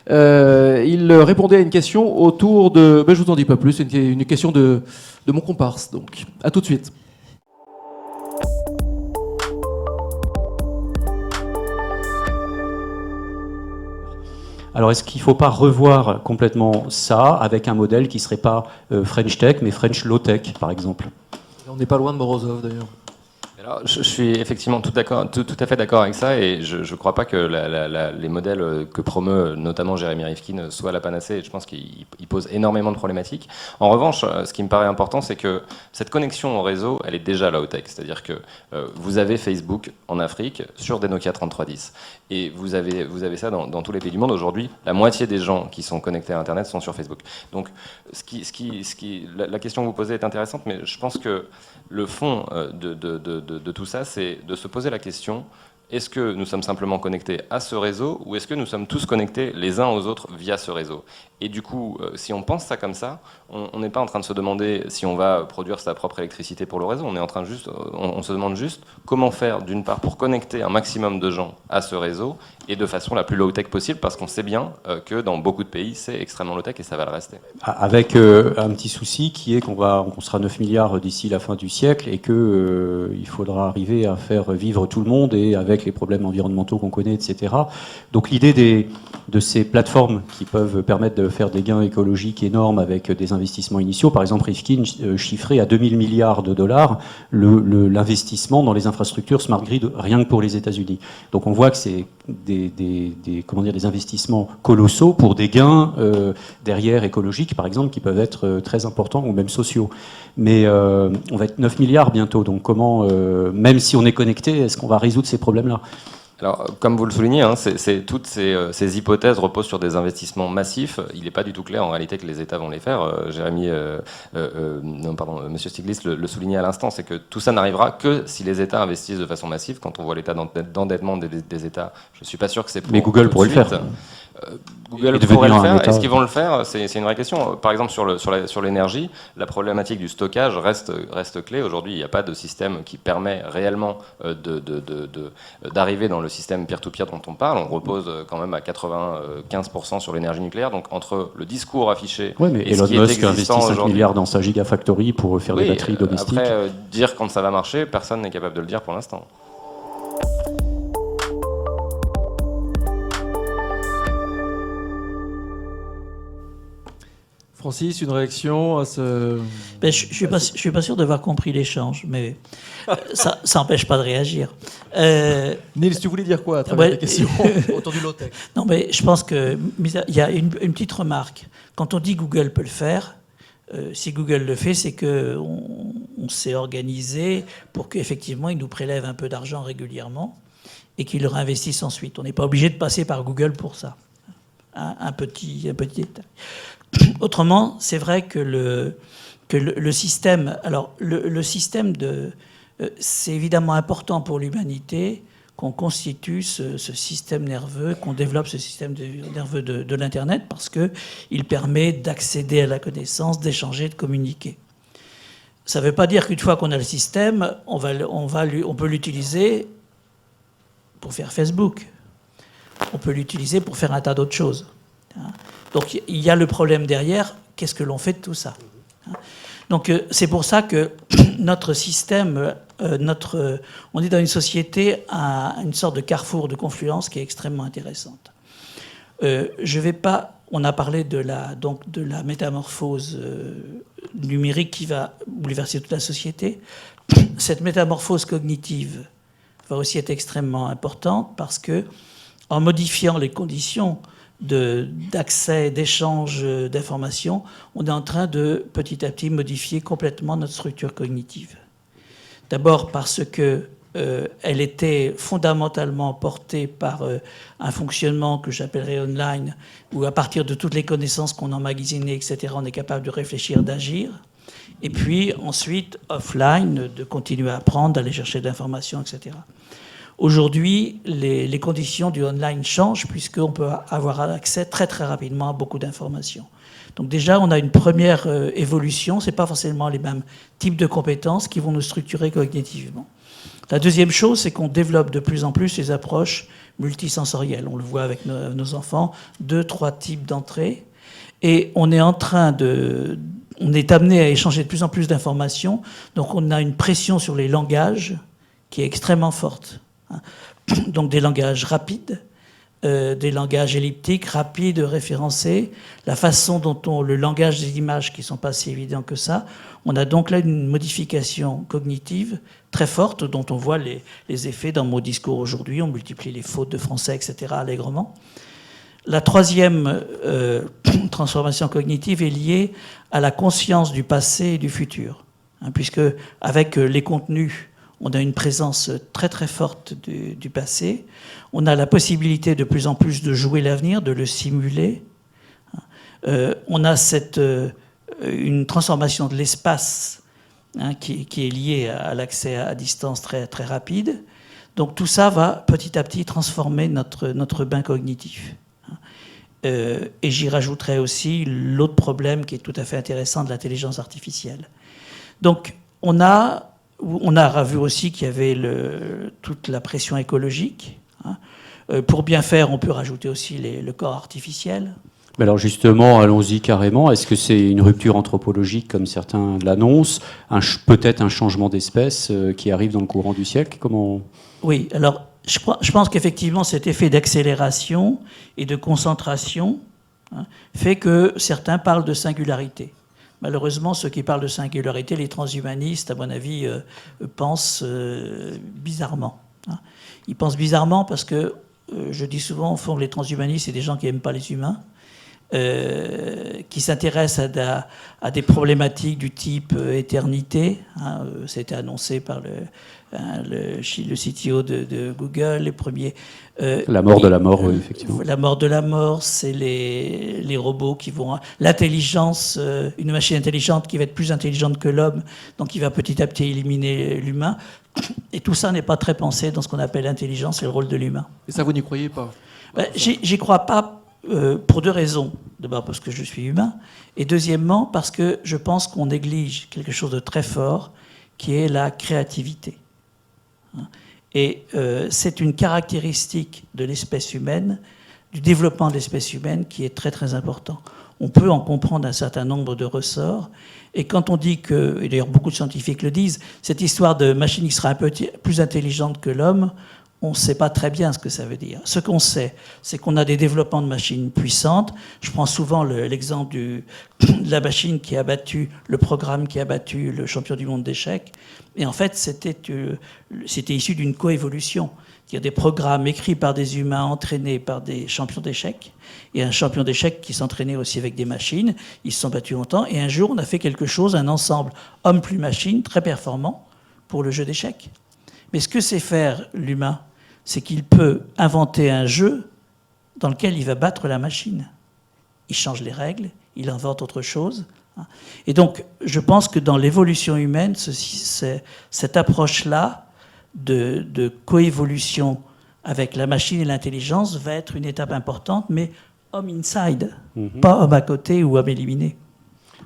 Il répondait à une question autour de... Ben, je vous en dis pas plus, c'est une question de mon comparse. Donc, à tout de suite. Alors, est-ce qu'il ne faut pas revoir complètement ça avec un modèle qui ne serait pas French Tech, mais French Low Tech, par exemple? On n'est pas loin de Morozov, d'ailleurs. Alors, je suis effectivement tout à fait d'accord avec ça, et je ne crois pas que les modèles que promeut notamment Jérémy Rifkin soient la panacée. Je pense qu'ils posent énormément de problématiques. En revanche, ce qui me paraît important, c'est que cette connexion au réseau, elle est déjà low-tech. C'est-à-dire que vous avez Facebook en Afrique sur des Nokia 3310. Et vous avez ça dans tous les pays du monde. Aujourd'hui, la moitié des gens qui sont connectés à Internet sont sur Facebook. Donc, la question que vous posez est intéressante, mais je pense que le fond de tout ça, c'est de se poser la question: est-ce que nous sommes simplement connectés à ce réseau, ou est-ce que nous sommes tous connectés les uns aux autres via ce réseau? Et du coup, si on pense ça comme ça, on n'est pas en train de se demander si on va produire sa propre électricité pour le réseau. On se demande juste comment faire, d'une part, pour connecter un maximum de gens à ce réseau, et de façon la plus low-tech possible, parce qu'on sait bien que dans beaucoup de pays, c'est extrêmement low-tech et ça va le rester. Avec un petit souci qui est qu'on sera 9 milliards d'ici la fin du siècle, et qu'il faudra arriver à faire vivre tout le monde, et avec les problèmes environnementaux qu'on connaît, etc. Donc l'idée de ces plateformes qui peuvent permettre de faire des gains écologiques énormes avec des investissements initiaux, par exemple Rifkin chiffrait à 2000 milliards de dollars l'investissement dans les infrastructures smart grid rien que pour les États-Unis. Donc on voit que c'est des investissements colossaux pour des gains derrière écologiques, par exemple, qui peuvent être très importants, ou même sociaux. Mais on va être 9 milliards bientôt, donc comment, même si on est connecté, est-ce qu'on va résoudre ces problèmes-là ? Alors, comme vous le soulignez, toutes ces hypothèses reposent sur des investissements massifs. Il n'est pas du tout clair en réalité que les États vont les faire. Monsieur Stiglitz le soulignait à l'instant, c'est que tout ça n'arrivera que si les États investissent de façon massive. Quand on voit l'état d'endettement des États, je ne suis pas sûr que c'est pour. Mais Google pourrait le faire. Google pourrait le faire. Est-ce qu'ils vont le faire? C'est une vraie question. Par exemple, sur l'énergie, la problématique du stockage reste clé. Aujourd'hui, il n'y a pas de système qui permet réellement d'arriver dans le système peer-to-peer dont on parle. On repose quand même à 95% sur l'énergie nucléaire. Donc, entre le discours affiché mais et ce Elon qui est Musk investit 5 aujourd'hui, milliards dans sa gigafactory pour faire des batteries domestiques. Après, dire quand ça va marcher, personne n'est capable de le dire pour l'instant. Francis, une réaction à ce... Je ne suis pas sûr d'avoir compris l'échange, mais ça n'empêche pas de réagir. Nils, tu voulais dire quoi à travers les questions autour du low-tech? Non, mais je pense qu'il y a une petite remarque. Quand on dit Google peut le faire, si Google le fait, c'est qu'on s'est organisé pour qu'effectivement, il nous prélève un peu d'argent régulièrement et qu'il le réinvestisse ensuite. On n'est pas obligé de passer par Google pour ça. Un petit détail. Autrement, c'est vrai que le système... Alors, le système c'est évidemment important pour l'humanité qu'on constitue ce système nerveux, qu'on développe ce système nerveux de l'Internet, parce qu'il permet d'accéder à la connaissance, d'échanger, de communiquer. Ça ne veut pas dire qu'une fois qu'on a le système, on peut l'utiliser pour faire Facebook. On peut l'utiliser pour faire un tas d'autres choses. Donc il y a le problème derrière, qu'est-ce que l'on fait de tout ça? Donc c'est pour ça que notre système, on est dans une société à une sorte de carrefour de confluence qui est extrêmement intéressante. On a parlé de la métamorphose numérique qui va bouleverser toute la société. Cette métamorphose cognitive va aussi être extrêmement importante parce que, en modifiant les conditions d'accès, d'échange d'informations, on est en train de petit à petit modifier complètement notre structure cognitive. D'abord parce que elle était fondamentalement portée par un fonctionnement que j'appellerais online, où à partir de toutes les connaissances qu'on emmagasinait, etc., on est capable de réfléchir, d'agir. Et puis ensuite, offline, de continuer à apprendre, d'aller chercher de l'information, etc. Aujourd'hui, les conditions du online changent puisqu'on peut avoir accès très très rapidement à beaucoup d'informations. Donc déjà, on a une première évolution. Ce n'est pas forcément les mêmes types de compétences qui vont nous structurer cognitivement. La deuxième chose, c'est qu'on développe de plus en plus les approches multisensorielles. On le voit avec nos enfants, 2-3 types d'entrées. Et on est amené à échanger de plus en plus d'informations. Donc on a une pression sur les langages qui est extrêmement forte. Donc des langages rapides, des langages elliptiques, rapides, référencés, la façon dont le langage des images qui ne sont pas si évidents que ça. On a donc là une modification cognitive très forte dont on voit les effets dans mon discours aujourd'hui. On multiplie les fautes de français, etc. allègrement. La troisième transformation cognitive est liée à la conscience du passé et du futur, puisque avec les contenus, on a une présence très très forte du passé. On a la possibilité de plus en plus de jouer l'avenir, de le simuler. On a une transformation de l'espace qui est liée à l'accès à distance très, très rapide. Donc tout ça va petit à petit transformer notre bain cognitif. Et j'y rajouterai aussi l'autre problème qui est tout à fait intéressant de l'intelligence artificielle. Donc on a vu aussi qu'il y avait toute la pression écologique. Pour bien faire, on peut rajouter aussi le corps artificiel. Mais alors justement, allons-y carrément. Est-ce que c'est une rupture anthropologique comme certains l'annoncent, peut-être un changement d'espèce qui arrive dans le courant du siècle? Comment... Oui, alors je pense qu'effectivement cet effet d'accélération et de concentration fait que certains parlent de singularité. Malheureusement, ceux qui parlent de singularité, les transhumanistes, à mon avis, pensent bizarrement. Ils pensent bizarrement parce que, je dis souvent, au fond, les transhumanistes, c'est des gens qui n'aiment pas les humains, qui s'intéressent à des problématiques du type éternité. C'était annoncé par le CTO de Google, les premiers. La mort de la mort, oui, effectivement. La mort de la mort, c'est les robots qui vont... L'intelligence, une machine intelligente qui va être plus intelligente que l'homme, donc qui va petit à petit éliminer l'humain. Et tout ça n'est pas très pensé dans ce qu'on appelle l'intelligence et le rôle de l'humain. Et ça, vous n'y croyez pas? J'y crois pas pour deux raisons. D'abord parce que je suis humain, et deuxièmement parce que je pense qu'on néglige quelque chose de très fort, qui est la créativité. Et c'est une caractéristique de l'espèce humaine, du développement de l'espèce humaine, qui est très très important. On peut en comprendre un certain nombre de ressorts, et quand on dit que, et d'ailleurs beaucoup de scientifiques le disent, cette histoire de machine qui sera un peu plus intelligente que l'homme, on ne sait pas très bien ce que ça veut dire. Ce qu'on sait, c'est qu'on a des développements de machines puissantes. Je prends souvent l'exemple de la machine qui a battu, le programme qui a battu le champion du monde d'échecs. Et en fait, c'était issu d'une coévolution. Il y a des programmes écrits par des humains, entraînés par des champions d'échecs. Et un champion d'échecs qui s'entraînait aussi avec des machines. Ils se sont battus longtemps. Et un jour, on a fait quelque chose, un ensemble homme plus machine, très performant pour le jeu d'échecs. Mais ce que sait faire l'humain, c'est qu'il peut inventer un jeu dans lequel il va battre la machine. Il change les règles, il invente autre chose. Et donc, je pense que dans l'évolution humaine, cette approche-là de coévolution avec la machine et l'intelligence va être une étape importante, mais homme inside, pas homme à côté ou homme éliminé.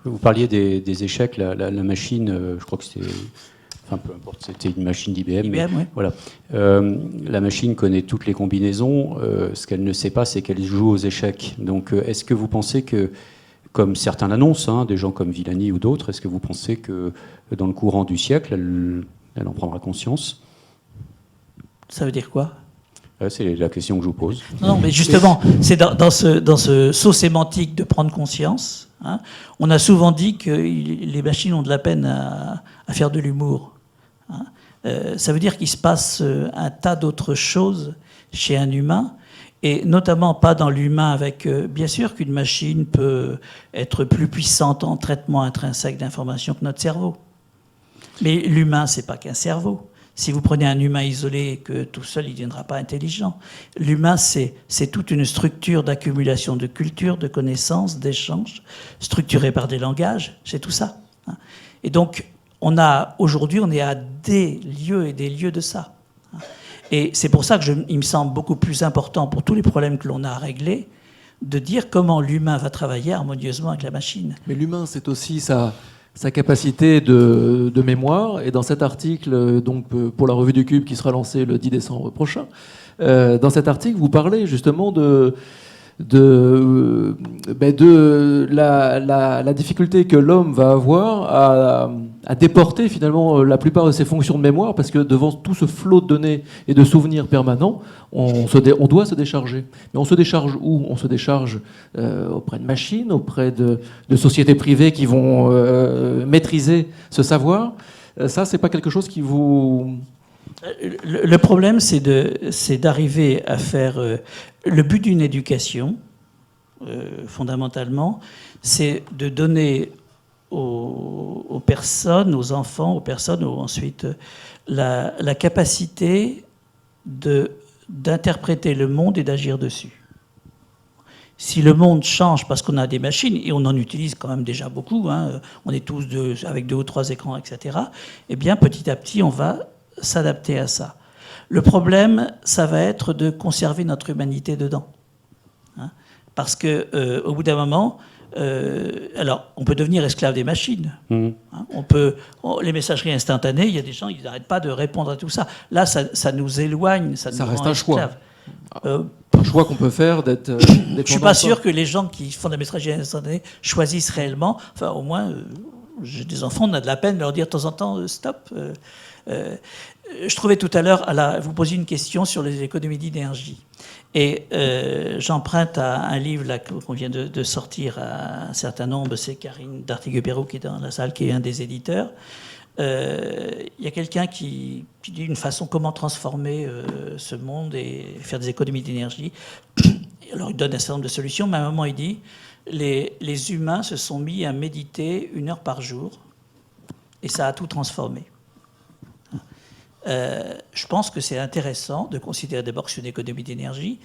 Vous parliez des échecs, la machine, je crois que c'était... Enfin, peu importe, c'était une machine d'IBM. IBM, oui. Voilà. La machine connaît toutes les combinaisons. Ce qu'elle ne sait pas, c'est qu'elle joue aux échecs. Donc, est-ce que vous pensez que, comme certains l'annoncent, des gens comme Villani ou d'autres, est-ce que vous pensez que dans le courant du siècle, elle en prendra conscience? Ça veut dire quoi? C'est la question que je vous pose. Non, mais justement, c'est dans ce saut sémantique de prendre conscience. On a souvent dit que les machines ont de la peine à faire de l'humour. Ça veut dire qu'il se passe un tas d'autres choses chez un humain, et notamment pas dans l'humain avec... bien sûr qu'une machine peut être plus puissante en traitement intrinsèque d'informations que notre cerveau. Mais l'humain, c'est pas qu'un cerveau. Si vous prenez un humain isolé et que tout seul, il ne deviendra pas intelligent. L'humain, c'est toute une structure d'accumulation de culture, de connaissances, d'échanges, structurée par des langages. C'est tout ça. Et donc, aujourd'hui, on est à des lieux et des lieux de ça. Et c'est pour ça que il me semble beaucoup plus important pour tous les problèmes que l'on a à régler, de dire comment l'humain va travailler harmonieusement avec la machine. Mais l'humain, c'est aussi sa capacité de mémoire. Et dans cet article, donc, pour la Revue du Cube, qui sera lancée le 10 décembre prochain, dans cet article, vous parlez justement de la difficulté que l'homme va avoir à déporter finalement la plupart de ses fonctions de mémoire, parce que devant tout ce flot de données et de souvenirs permanents, on doit se décharger. Mais on se décharge où? On se décharge auprès de machines, auprès de sociétés privées qui vont maîtriser ce savoir. Ça, c'est pas quelque chose qui vous... Le problème, c'est d'arriver à faire... le but d'une éducation, fondamentalement, c'est de donner aux personnes, aux enfants, aux personnes, ou ensuite la capacité d'interpréter le monde et d'agir dessus. Si le monde change parce qu'on a des machines, et on en utilise quand même déjà beaucoup, hein, on est tous avec 2 ou 3 écrans, etc., eh bien, petit à petit, on va s'adapter à ça. Le problème, ça va être de conserver notre humanité dedans. Hein, parce qu'au bout d'un moment, alors, on peut devenir esclave des machines. Hein, les messageries instantanées, il y a des gens, ils n'arrêtent pas de répondre à tout ça. Là, ça nous éloigne, ça nous reste rend un choix. esclaves. Un choix qu'on peut faire d'être... Je ne suis pas sûr que les gens qui font de la messagerie instantanée choisissent réellement. Enfin, au moins, j'ai des enfants, on a de la peine de leur dire de temps en temps stop. Je trouvais tout à l'heure, vous posiez une question sur les économies d'énergie. Et j'emprunte à un livre là, qu'on vient de sortir à un certain nombre, c'est Karine Dartigues-Perrault qui est dans la salle, qui est un des éditeurs. Il y a quelqu'un qui dit une façon comment transformer ce monde et faire des économies d'énergie. Alors il donne un certain nombre de solutions, mais à un moment il dit les humains se sont mis à méditer 1 heure par jour et ça a tout transformé. Je pense que c'est intéressant de considérer d'abord que c'est une économie d'énergie.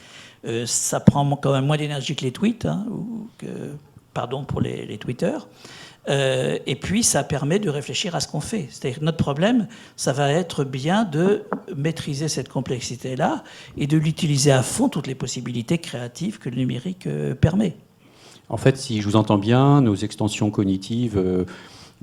Ça prend quand même moins d'énergie que les tweets, hein, pardon pour les tweeters. Et puis, ça permet de réfléchir à ce qu'on fait. C'est-à-dire que notre problème, ça va être bien de maîtriser cette complexité-là et de l'utiliser à fond, toutes les possibilités créatives que le numérique permet. En fait, si je vous entends bien, nos extensions cognitives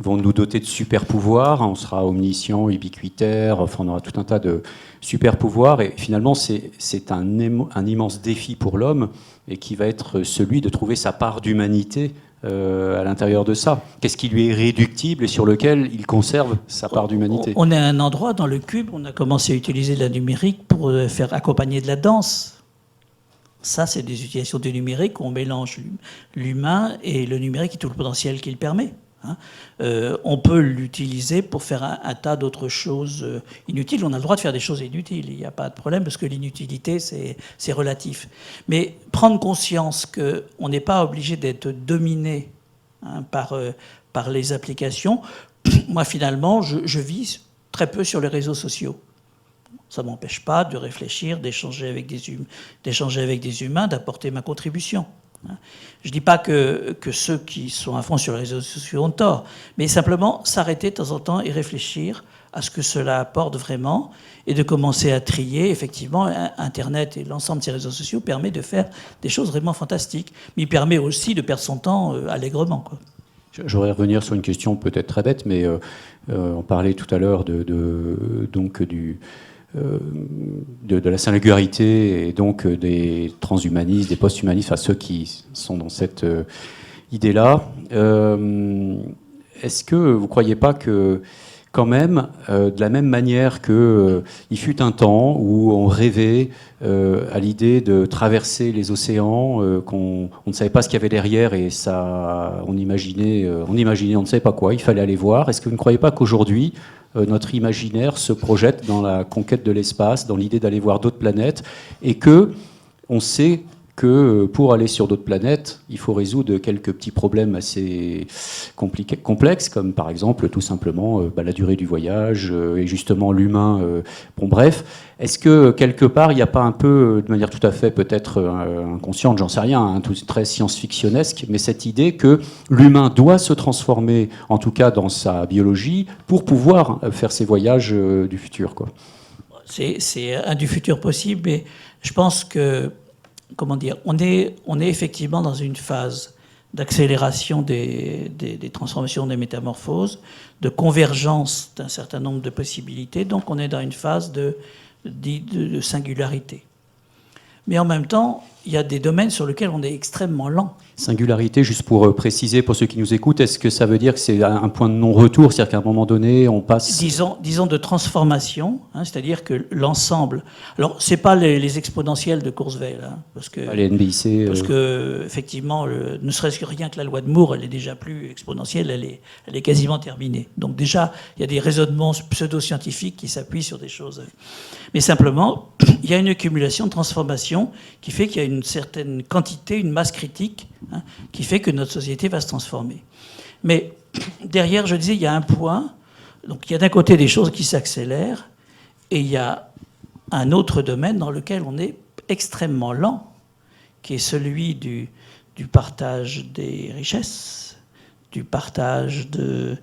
vont nous doter de super pouvoirs. On sera omniscient, ubiquitaire, enfin, on aura tout un tas de super pouvoirs. Et finalement, c'est un immense défi pour l'homme et qui va être celui de trouver sa part d'humanité à l'intérieur de ça. Qu'est-ce qui lui est réductible et sur lequel il conserve sa part d'humanité? On est à un endroit dans le cube, on a commencé à utiliser la numérique pour faire accompagner de la danse. Ça, c'est des utilisations du numérique où on mélange l'humain et le numérique et tout le potentiel qu'il permet. Hein. On peut l'utiliser pour faire un tas d'autres choses inutiles. On a le droit de faire des choses inutiles, il n'y a pas de problème, parce que l'inutilité, c'est relatif. Mais prendre conscience qu'on n'est pas obligé d'être dominé par les applications, moi, finalement, je vis très peu sur les réseaux sociaux. Ça ne m'empêche pas de réfléchir, d'échanger avec des humains, d'apporter ma contribution. Je ne dis pas que ceux qui sont à fond sur les réseaux sociaux ont tort, mais simplement s'arrêter de temps en temps et réfléchir à ce que cela apporte vraiment et de commencer à trier. Effectivement, Internet et l'ensemble de ces réseaux sociaux permet de faire des choses vraiment fantastiques, mais il permet aussi de perdre son temps allègrement, quoi. J'aurais revenir sur une question peut-être très bête, mais on parlait tout à l'heure donc de la singularité et donc des transhumanistes, des post-humanistes, enfin ceux qui sont dans cette idée-là. Est-ce que vous ne croyez pas que, quand même, de la même manière qu'il fut un temps où on rêvait à l'idée de traverser les océans, qu'on ne savait pas ce qu'il y avait derrière et ça, on imaginait, on ne savait pas quoi, il fallait aller voir. Est-ce que vous ne croyez pas qu'aujourd'hui, notre imaginaire se projette dans la conquête de l'espace, dans l'idée d'aller voir d'autres planètes, et que on sait que pour aller sur d'autres planètes, il faut résoudre quelques petits problèmes assez complexes, comme par exemple tout simplement la durée du voyage et justement l'humain. Bon, bref, est-ce que quelque part il n'y a pas un peu, de manière tout à fait peut-être inconsciente, j'en sais rien, hein, tout très science-fictionnesque, mais cette idée que l'humain doit se transformer, en tout cas dans sa biologie, pour pouvoir faire ces voyages du futur, quoi. C'est un du futur possible, mais je pense que comment dire, on est effectivement dans une phase d'accélération des transformations, des métamorphoses, de convergence d'un certain nombre de possibilités. Donc on est dans une phase de singularité. Mais en même temps, il y a des domaines sur lesquels on est extrêmement lent. Singularité, juste pour préciser, pour ceux qui nous écoutent, est-ce que ça veut dire que c'est un point de non-retour, c'est-à-dire qu'à un moment donné, on passe... Disons de transformation, hein, c'est-à-dire que l'ensemble... Alors, ce n'est pas les exponentielles de Kurzweil, hein, parce que... Les NBIC... Parce que, effectivement, ne serait-ce que rien que la loi de Moore, elle est déjà plus exponentielle, elle est quasiment terminée. Donc déjà, il y a des raisonnements pseudo-scientifiques qui s'appuient sur des choses... Mais simplement, il y a une accumulation de transformation qui fait qu'il y a une certaine quantité, une masse critique, hein, qui fait que notre société va se transformer. Mais derrière, je disais, il y a un point. Donc il y a d'un côté des choses qui s'accélèrent et il y a un autre domaine dans lequel on est extrêmement lent, qui est celui du partage des richesses, du partage de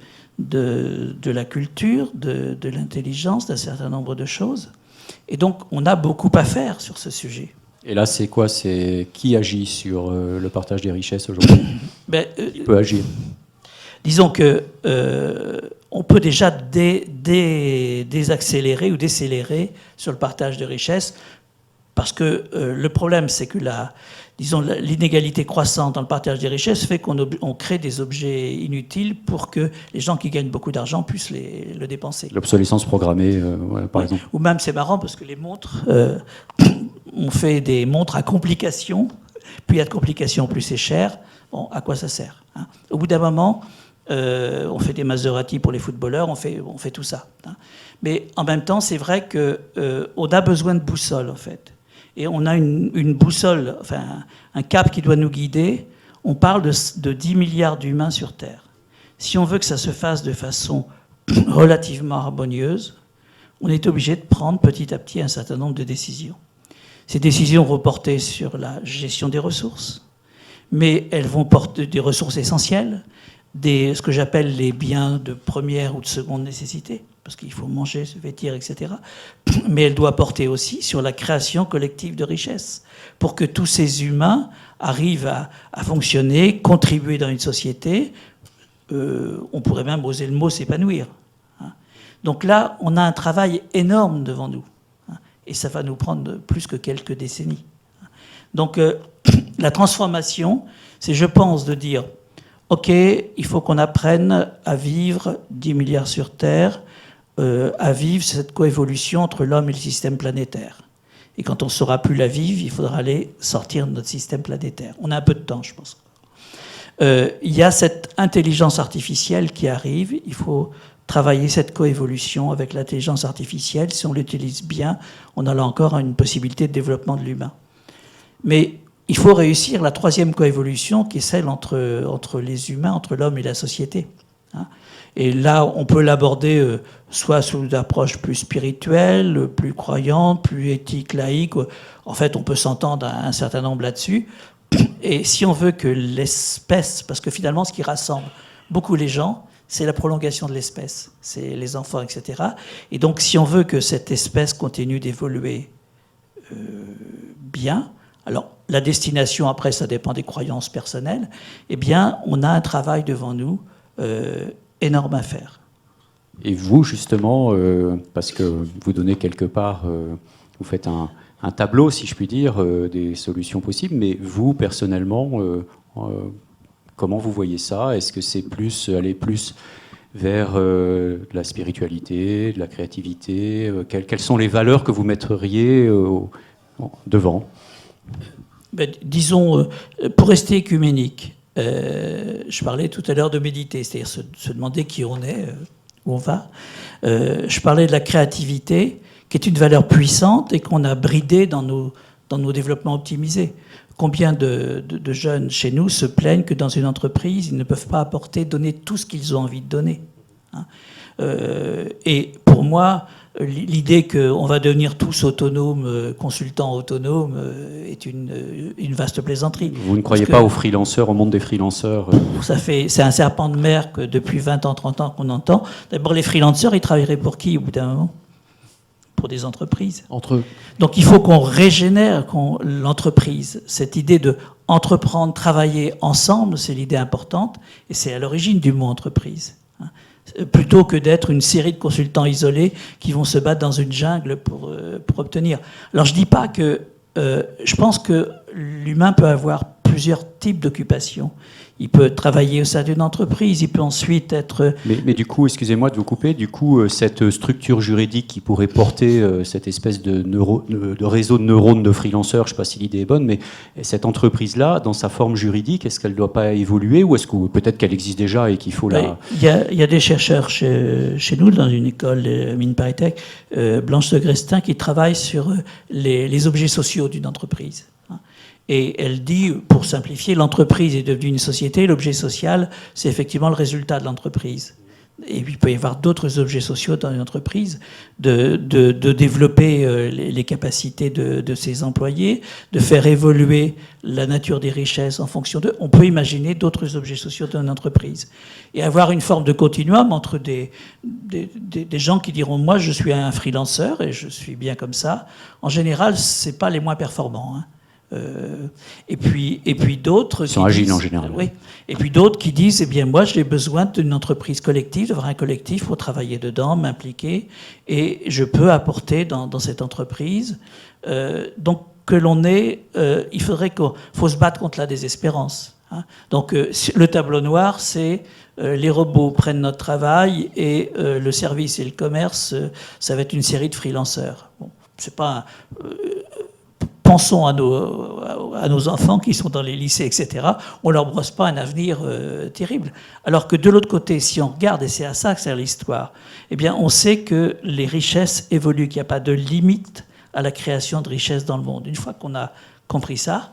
la culture, de l'intelligence, d'un certain nombre de choses. Et donc, on a beaucoup à faire sur ce sujet. Et là, c'est quoi? C'est qui agit sur le partage des richesses aujourd'hui? Qui peut agir? Disons que on peut déjà désaccélérer ou décélérer sur le partage de richesses, parce que le problème, c'est que l'inégalité croissante dans le partage des richesses fait qu'on crée des objets inutiles pour que les gens qui gagnent beaucoup d'argent puissent le dépenser. L'obsolescence programmée, voilà, par exemple. Ou même, c'est marrant, parce que les montres, on fait des montres à complications, plus il y a de complications, plus c'est cher. Bon, à quoi ça sert, hein? Au bout d'un moment, on fait des Maserati pour les footballeurs, on fait tout ça, hein. Mais en même temps, c'est vrai qu'on a besoin de boussole, en fait. Et on a une boussole, enfin un cap qui doit nous guider. On parle de 10 milliards d'humains sur Terre. Si on veut que ça se fasse de façon relativement harmonieuse, on est obligé de prendre petit à petit un certain nombre de décisions. Ces décisions vont porter sur la gestion des ressources, mais elles vont porter des ressources essentielles, ce que j'appelle les biens de première ou de seconde nécessité, parce qu'il faut manger, se vêtir, etc. Mais elle doit porter aussi sur la création collective de richesses, pour que tous ces humains arrivent à fonctionner, contribuer dans une société. On pourrait même oser le mot s'épanouir. Donc là, on a un travail énorme devant nous. Et ça va nous prendre plus que quelques décennies. Donc la transformation, c'est, je pense, de dire, OK, il faut qu'on apprenne à vivre 10 milliards sur Terre, à vivre cette coévolution entre l'homme et le système planétaire. Et quand on ne saura plus la vivre, il faudra aller sortir de notre système planétaire. On a un peu de temps, je pense. Il y a cette intelligence artificielle qui arrive. Il faut travailler cette coévolution avec l'intelligence artificielle. Si on l'utilise bien, on a là encore une possibilité de développement de l'humain. Mais il faut réussir la troisième coévolution, qui est celle entre les humains, entre l'homme et la société. Et là, on peut l'aborder soit sous une approche plus spirituelle, plus croyante, plus éthique, laïque. En fait, on peut s'entendre un certain nombre là-dessus. Et si on veut que l'espèce, parce que finalement, ce qui rassemble beaucoup les gens, c'est la prolongation de l'espèce, c'est les enfants, etc. Et donc, si on veut que cette espèce continue d'évoluer bien, alors la destination, après, ça dépend des croyances personnelles, eh bien, on a un travail devant nous énorme à faire. Et vous, justement, parce que vous donnez quelque part, vous faites un tableau, si je puis dire, des solutions possibles, mais vous, personnellement, comment vous voyez ça? Est-ce que c'est aller plus vers la spiritualité, de la créativité? Quelles sont les valeurs que vous mettriez devant? Disons, pour rester œcuménique, je parlais tout à l'heure de méditer, c'est-à-dire se demander qui on est, où on va. Je parlais de la créativité, qui est une valeur puissante et qu'on a bridée dans nos développements optimisés. Combien de jeunes chez nous se plaignent que dans une entreprise, ils ne peuvent pas donner tout ce qu'ils ont envie de donner, hein. Et pour moi, l'idée qu'on va devenir tous autonomes, consultants autonomes, est une vaste plaisanterie. Vous ne croyez pas aux freelanceurs, au monde des freelanceurs? C'est un serpent de mer que depuis 20 ans, 30 ans qu'on entend. D'abord, les freelanceurs, ils travailleraient pour qui au bout d'un moment? Pour des entreprises. Entre eux. Donc il faut qu'on régénère l'entreprise. Cette idée de entreprendre, travailler ensemble, c'est l'idée importante, et c'est à l'origine du mot entreprise. Plutôt que d'être une série de consultants isolés qui vont se battre dans une jungle pour obtenir. Alors je ne dis pas que je pense que l'humain peut avoir plusieurs types d'occupations. Il peut travailler au sein d'une entreprise, il peut ensuite être... Mais du coup, excusez-moi de vous couper, du coup, cette structure juridique qui pourrait porter cette espèce de réseau de neurones de freelanceurs, je ne sais pas si l'idée est bonne, mais cette entreprise-là, dans sa forme juridique, est-ce qu'elle ne doit pas évoluer ou est-ce que peut-être qu'elle existe déjà et qu'il faut la... Il y a des chercheurs chez nous, dans une école, Mines Paris Tech, Blanche de Grestin, qui travaillent sur les objets sociaux d'une entreprise. Et elle dit, pour simplifier, l'entreprise est devenue une société, l'objet social, c'est effectivement le résultat de l'entreprise. Et puis il peut y avoir d'autres objets sociaux dans une entreprise, de développer les capacités de ses employés, de faire évoluer la nature des richesses en fonction d'eux. On peut imaginer d'autres objets sociaux dans une entreprise. Et avoir une forme de continuum entre des gens qui diront « moi je suis un freelanceur et je suis bien comme ça ». En général, c'est pas les moins performants, hein. Et puis d'autres... Ils sont agiles en général. Oui. Et puis d'autres qui disent, eh bien moi j'ai besoin d'une entreprise collective, d'avoir un collectif pour travailler dedans, m'impliquer, et je peux apporter dans cette entreprise. Donc que l'on ait... il faut se battre contre la désespérance. Hein. Donc le tableau noir, c'est les robots prennent notre travail et le service et le commerce, ça va être une série de freelanceurs. Bon, c'est pas... Pensons à nos enfants qui sont dans les lycées, etc. On ne leur brosse pas un avenir terrible. Alors que de l'autre côté, si on regarde, et c'est à ça que sert l'histoire, eh bien, on sait que les richesses évoluent, qu'il n'y a pas de limite à la création de richesses dans le monde. Une fois qu'on a compris ça,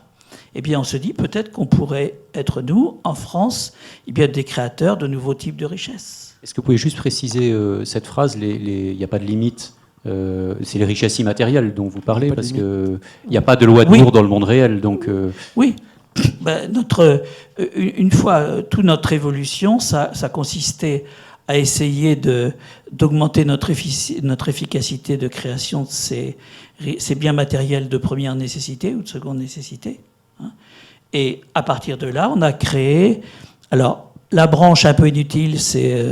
eh bien, on se dit peut-être qu'on pourrait être, nous, en France, eh bien, des créateurs de nouveaux types de richesses. Est-ce que vous pouvez juste préciser cette phrase, il n'y a pas de limite? C'est les richesses immatérielles dont vous parlez, parce qu'il n'y a pas de loi de Moore dans le monde réel. Donc, Oui. Ben, une fois, toute notre évolution, ça consistait à essayer d'augmenter notre efficacité de création de ces biens matériels de première nécessité ou de seconde nécessité. Hein. Et à partir de là, on a créé... Alors, la branche un peu inutile, c'est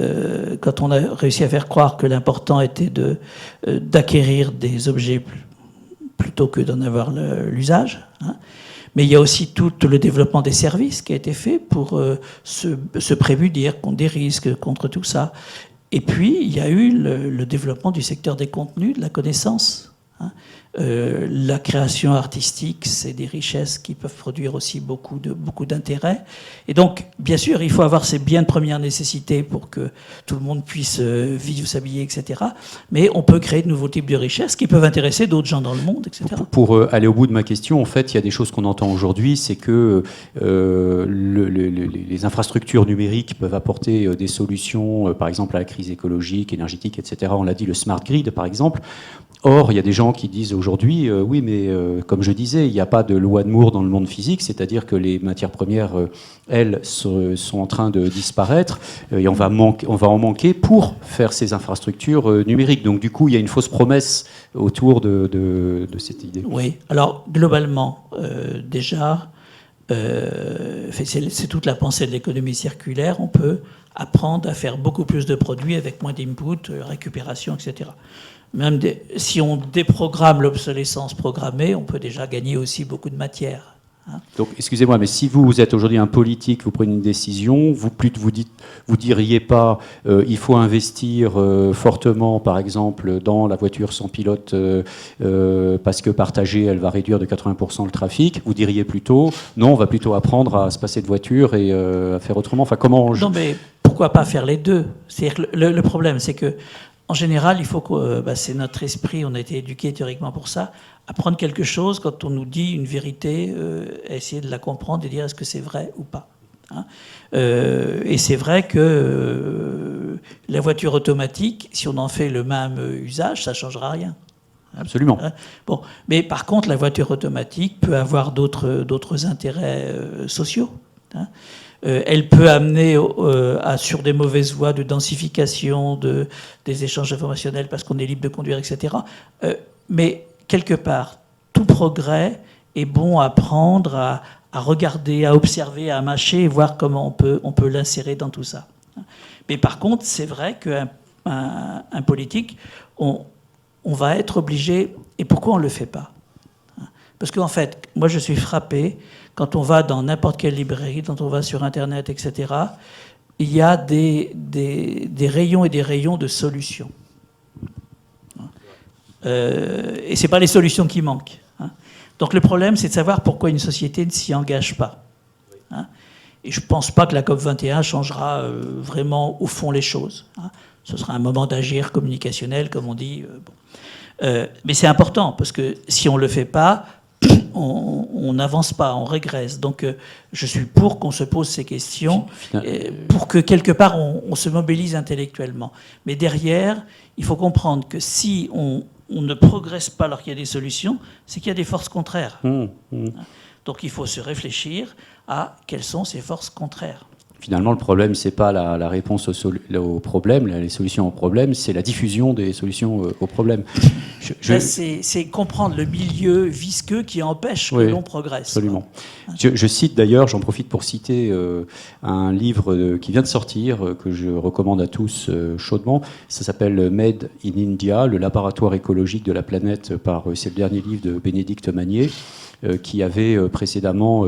quand on a réussi à faire croire que l'important était d'acquérir des objets plutôt que d'en avoir l'usage. Hein. Mais il y a aussi tout le développement des services qui a été fait pour se prémunir contre des risques, contre tout ça. Et puis, il y a eu le développement du secteur des contenus, de la connaissance. Hein. La création artistique, c'est des richesses qui peuvent produire aussi beaucoup d'intérêt. Et donc, bien sûr, il faut avoir ces biens de première nécessité pour que tout le monde puisse vivre, s'habiller, etc. Mais on peut créer de nouveaux types de richesses qui peuvent intéresser d'autres gens dans le monde, etc. Pour aller au bout de ma question, en fait, il y a des choses qu'on entend aujourd'hui, c'est que les infrastructures numériques peuvent apporter des solutions, par exemple à la crise écologique, énergétique, etc. On l'a dit, le smart grid, par exemple. Or, il y a des gens qui disent aujourd'hui, oui, mais comme je disais, il n'y a pas de loi de Moore dans le monde physique, c'est-à-dire que les matières premières, elles, sont en train de disparaître, et on va en manquer pour faire ces infrastructures numériques. Donc, du coup, il y a une fausse promesse autour de cette idée. Oui, alors, globalement, déjà, c'est toute la pensée de l'économie circulaire, on peut apprendre à faire beaucoup plus de produits avec moins d'input, récupération, etc. Même si on déprogramme l'obsolescence programmée, on peut déjà gagner aussi beaucoup de matière. Hein. Donc, excusez-moi, mais si vous êtes aujourd'hui un politique, vous prenez une décision, vous diriez pas il faut investir fortement, par exemple, dans la voiture sans pilote parce que partagée, elle va réduire de 80% le trafic. Vous diriez plutôt non, on va plutôt apprendre à se passer de voiture et à faire autrement. Enfin, comment Non, mais pourquoi pas faire les deux? C'est-à-dire que le problème, c'est que en général, il faut que, c'est notre esprit, on a été éduqué théoriquement pour ça, apprendre quelque chose quand on nous dit une vérité, essayer de la comprendre et dire est-ce que c'est vrai ou pas. Hein. Et c'est vrai que la voiture automatique, si on en fait le même usage, ça ne changera rien. Absolument. Bon, mais par contre, la voiture automatique peut avoir d'autres intérêts sociaux. Hein. Elle peut amener sur des mauvaises voies de densification des échanges informationnels parce qu'on est libre de conduire, etc. Mais quelque part, tout progrès est bon à prendre, à regarder, à observer, à mâcher et voir comment on peut l'insérer dans tout ça. Mais par contre, c'est vrai qu'un politique, on va être obligé... Et pourquoi on ne le fait pas ? Parce qu'en fait, moi je suis frappé, quand on va dans n'importe quelle librairie, quand on va sur Internet, etc., il y a des rayons et des rayons de solutions. Et ce n'est pas les solutions qui manquent. Hein. Donc le problème, c'est de savoir pourquoi une société ne s'y engage pas. Hein. Et je ne pense pas que la COP21 changera vraiment au fond les choses. Hein. Ce sera un moment d'agir communicationnel, comme on dit. Mais c'est important, parce que si on ne le fait pas, on n'avance pas, on régresse. Donc je suis pour qu'on se pose ces questions, pour que quelque part on se mobilise intellectuellement. Mais derrière, il faut comprendre que si on ne progresse pas alors qu'il y a des solutions, c'est qu'il y a des forces contraires. Donc il faut se réfléchir à quelles sont ces forces contraires. Finalement, le problème, c'est pas la réponse au problème, les solutions au problème, c'est la diffusion des solutions au problème. C'est comprendre le milieu visqueux qui empêche que l'on progresse. Absolument. Je cite d'ailleurs, j'en profite pour citer un livre qui vient de sortir, que je recommande à tous chaudement. Ça s'appelle Made in India, le laboratoire écologique de la planète, c'est le dernier livre de Bénédicte Magnier, qui avait précédemment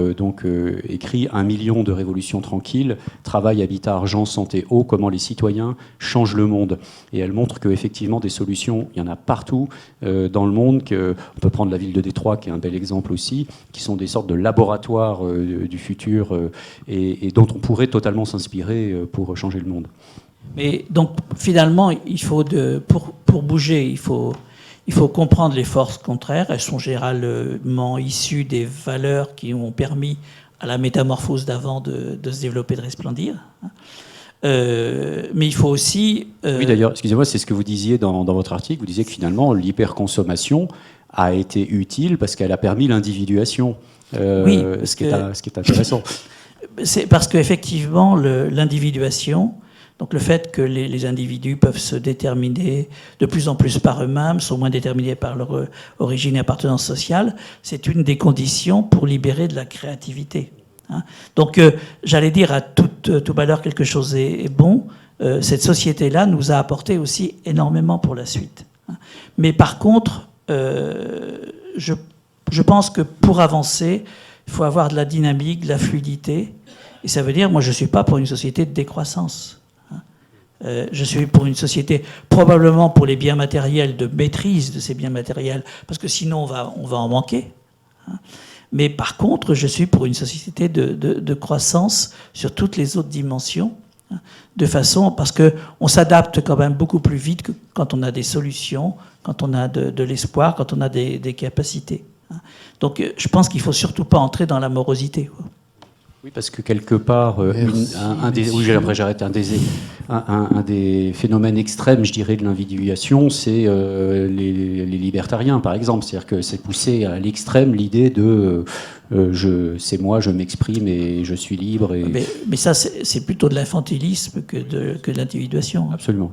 écrit 1 million de révolutions tranquilles, travail, habitat, argent, santé, eau, comment les citoyens changent le monde. Et elle montre qu'effectivement des solutions, il y en a partout dans le monde. On peut prendre la ville de Détroit, qui est un bel exemple aussi, qui sont des sortes de laboratoires du futur et dont on pourrait totalement s'inspirer pour changer le monde. Mais donc finalement, il faut pour bouger, il faut comprendre les forces contraires. Elles sont généralement issues des valeurs qui ont permis à la métamorphose d'avant de se développer, de resplendir. Mais il faut aussi... Oui, d'ailleurs, excusez-moi, c'est ce que vous disiez dans votre article. Vous disiez que finalement, l'hyperconsommation a été utile parce qu'elle a permis l'individuation. Oui, ce qui est intéressant. C'est parce qu'effectivement, l'individuation... Donc le fait que les individus peuvent se déterminer de plus en plus par eux-mêmes, sont moins déterminés par leur origine et appartenance sociale, c'est une des conditions pour libérer de la créativité. Hein. Donc j'allais dire à toute valeur quelque chose est bon, cette société-là nous a apporté aussi énormément pour la suite. Hein. Mais par contre, je pense que pour avancer, il faut avoir de la dynamique, de la fluidité, et ça veut dire, moi je ne suis pas pour une société de décroissance. Je suis pour une société, probablement pour les biens matériels, de maîtrise de ces biens matériels, parce que sinon on va en manquer. Mais par contre, je suis pour une société de croissance sur toutes les autres dimensions, de façon, parce qu'on s'adapte quand même beaucoup plus vite que quand on a des solutions, quand on a de l'espoir, quand on a des capacités. Donc je pense qu'il ne faut surtout pas entrer dans la morosité. Oui, parce que quelque part, un des phénomènes extrêmes, je dirais, de l'individuation, c'est les libertariens, par exemple. C'est-à-dire que c'est poussé à l'extrême l'idée de c'est moi, je m'exprime et je suis libre. Et... Mais ça, c'est plutôt de l'infantilisme que de l'individuation. Absolument.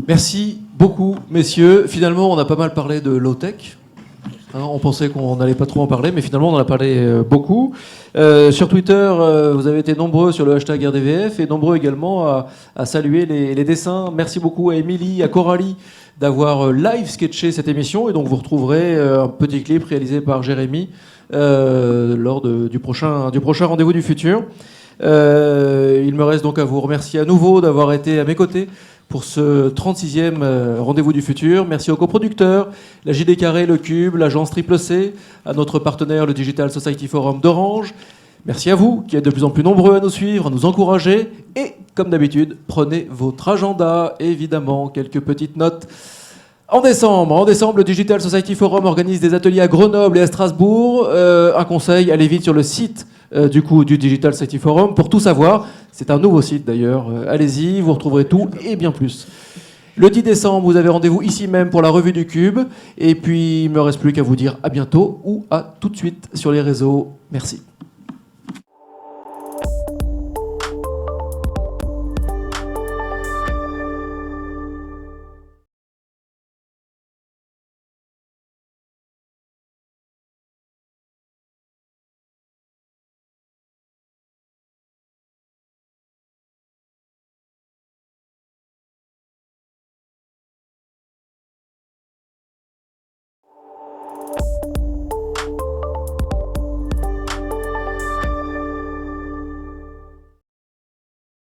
Merci beaucoup, messieurs. Finalement, on a pas mal parlé de low-tech. On pensait qu'on n'allait pas trop en parler, mais finalement on en a parlé beaucoup. Sur Twitter, vous avez été nombreux sur le hashtag RDVF et nombreux également à saluer les dessins. Merci beaucoup à Émilie, à Coralie d'avoir live sketché cette émission. Et donc vous retrouverez un petit clip réalisé par Jérémy lors du prochain Rendez-vous du futur. Il me reste donc à vous remercier à nouveau d'avoir été à mes côtés pour ce 36e Rendez-vous du futur. Merci aux coproducteurs, la JD Carré, le Cube, l'agence Triple C, à notre partenaire, le Digital Society Forum d'Orange. Merci à vous, qui êtes de plus en plus nombreux à nous suivre, à nous encourager. Et, comme d'habitude, prenez votre agenda, évidemment, quelques petites notes. En décembre, le Digital Society Forum organise des ateliers à Grenoble et à Strasbourg. Un conseil, allez vite sur le site du Digital Society Forum pour tout savoir. C'est un nouveau site d'ailleurs. Allez-y, vous retrouverez tout et bien plus. Le 10 décembre, vous avez rendez-vous ici même pour la revue du Cube. Et puis, il ne me reste plus qu'à vous dire à bientôt ou à tout de suite sur les réseaux. Merci.